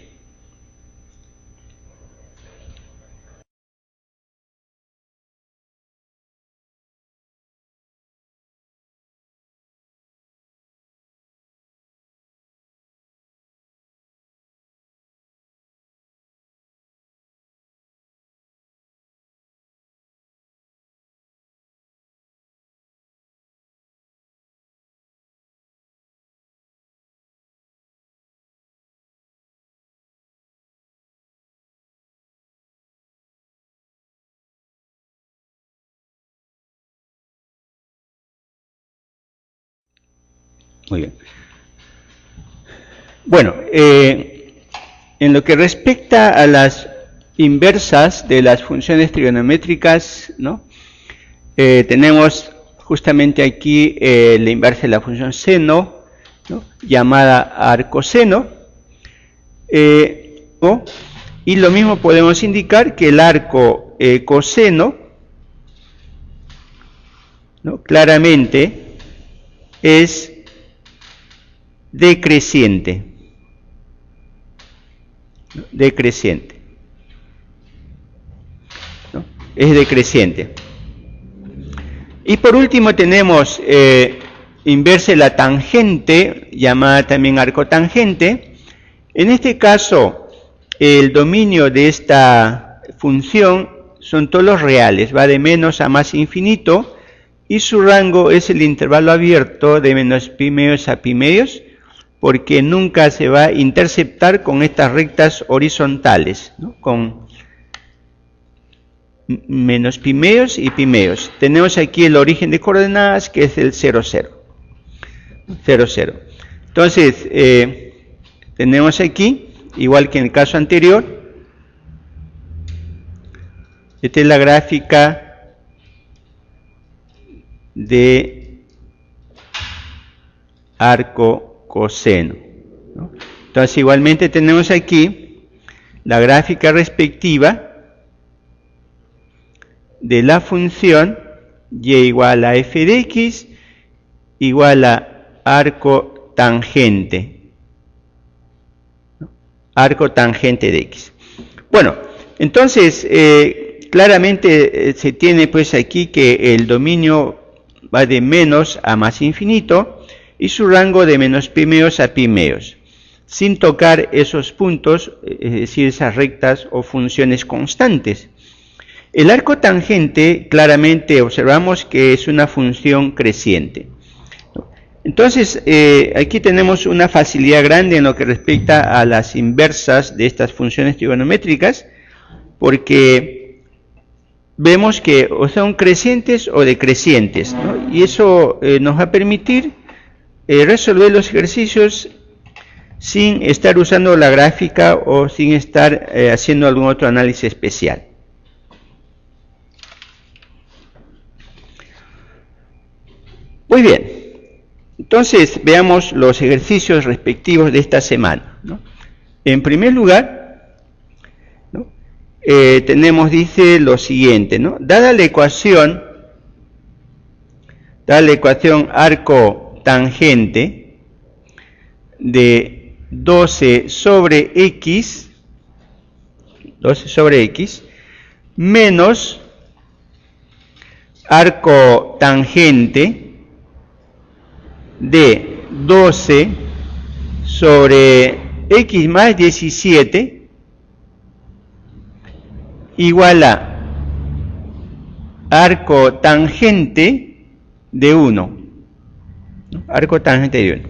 Muy bien. Bueno, en lo que respecta a las inversas de las funciones trigonométricas, ¿no? Tenemos justamente aquí la inversa de la función seno, ¿no? Llamada arcoseno. ¿no? Y lo mismo podemos indicar que el arco coseno, ¿no? Claramente es decreciente. ¿No? Decreciente. ¿No? Es decreciente. Y por último tenemos inverse la tangente, llamada también arco tangente. En este caso, el dominio de esta función son todos los reales, va de menos a más infinito, y su rango es el intervalo abierto de menos pi medios a pi medios, porque nunca se va a interceptar con estas rectas horizontales, ¿no? Con menos pi medios y pi medios. Tenemos aquí el origen de coordenadas, que es el 0, 0. 0, 0. Entonces, tenemos aquí, igual que en el caso anterior, esta es la gráfica de arco coseno, ¿no? Entonces, igualmente tenemos aquí la gráfica respectiva de la función y igual a f de x igual a arco tangente, ¿no? Arco tangente de x. Bueno, entonces claramente se tiene pues aquí que el dominio va de menos a más infinito y su rango de menos pi medios a pi medios, sin tocar esos puntos, es decir, esas rectas o funciones constantes. El arco tangente claramente observamos que es una función creciente. Entonces, aquí tenemos una facilidad grande en lo que respecta a las inversas de estas funciones trigonométricas, porque vemos que o son crecientes o decrecientes, ¿no? Y eso nos va a permitir resolver los ejercicios sin estar usando la gráfica o sin estar haciendo algún otro análisis especial. Muy bien, entonces veamos los ejercicios respectivos de esta semana, ¿no? En primer lugar, ¿no? Dice lo siguiente, ¿no? Dada la ecuación arco tangente de 12 sobre x menos arco tangente de 12 sobre x más 17 igual a arco tangente de 1. Arco tangente de 1.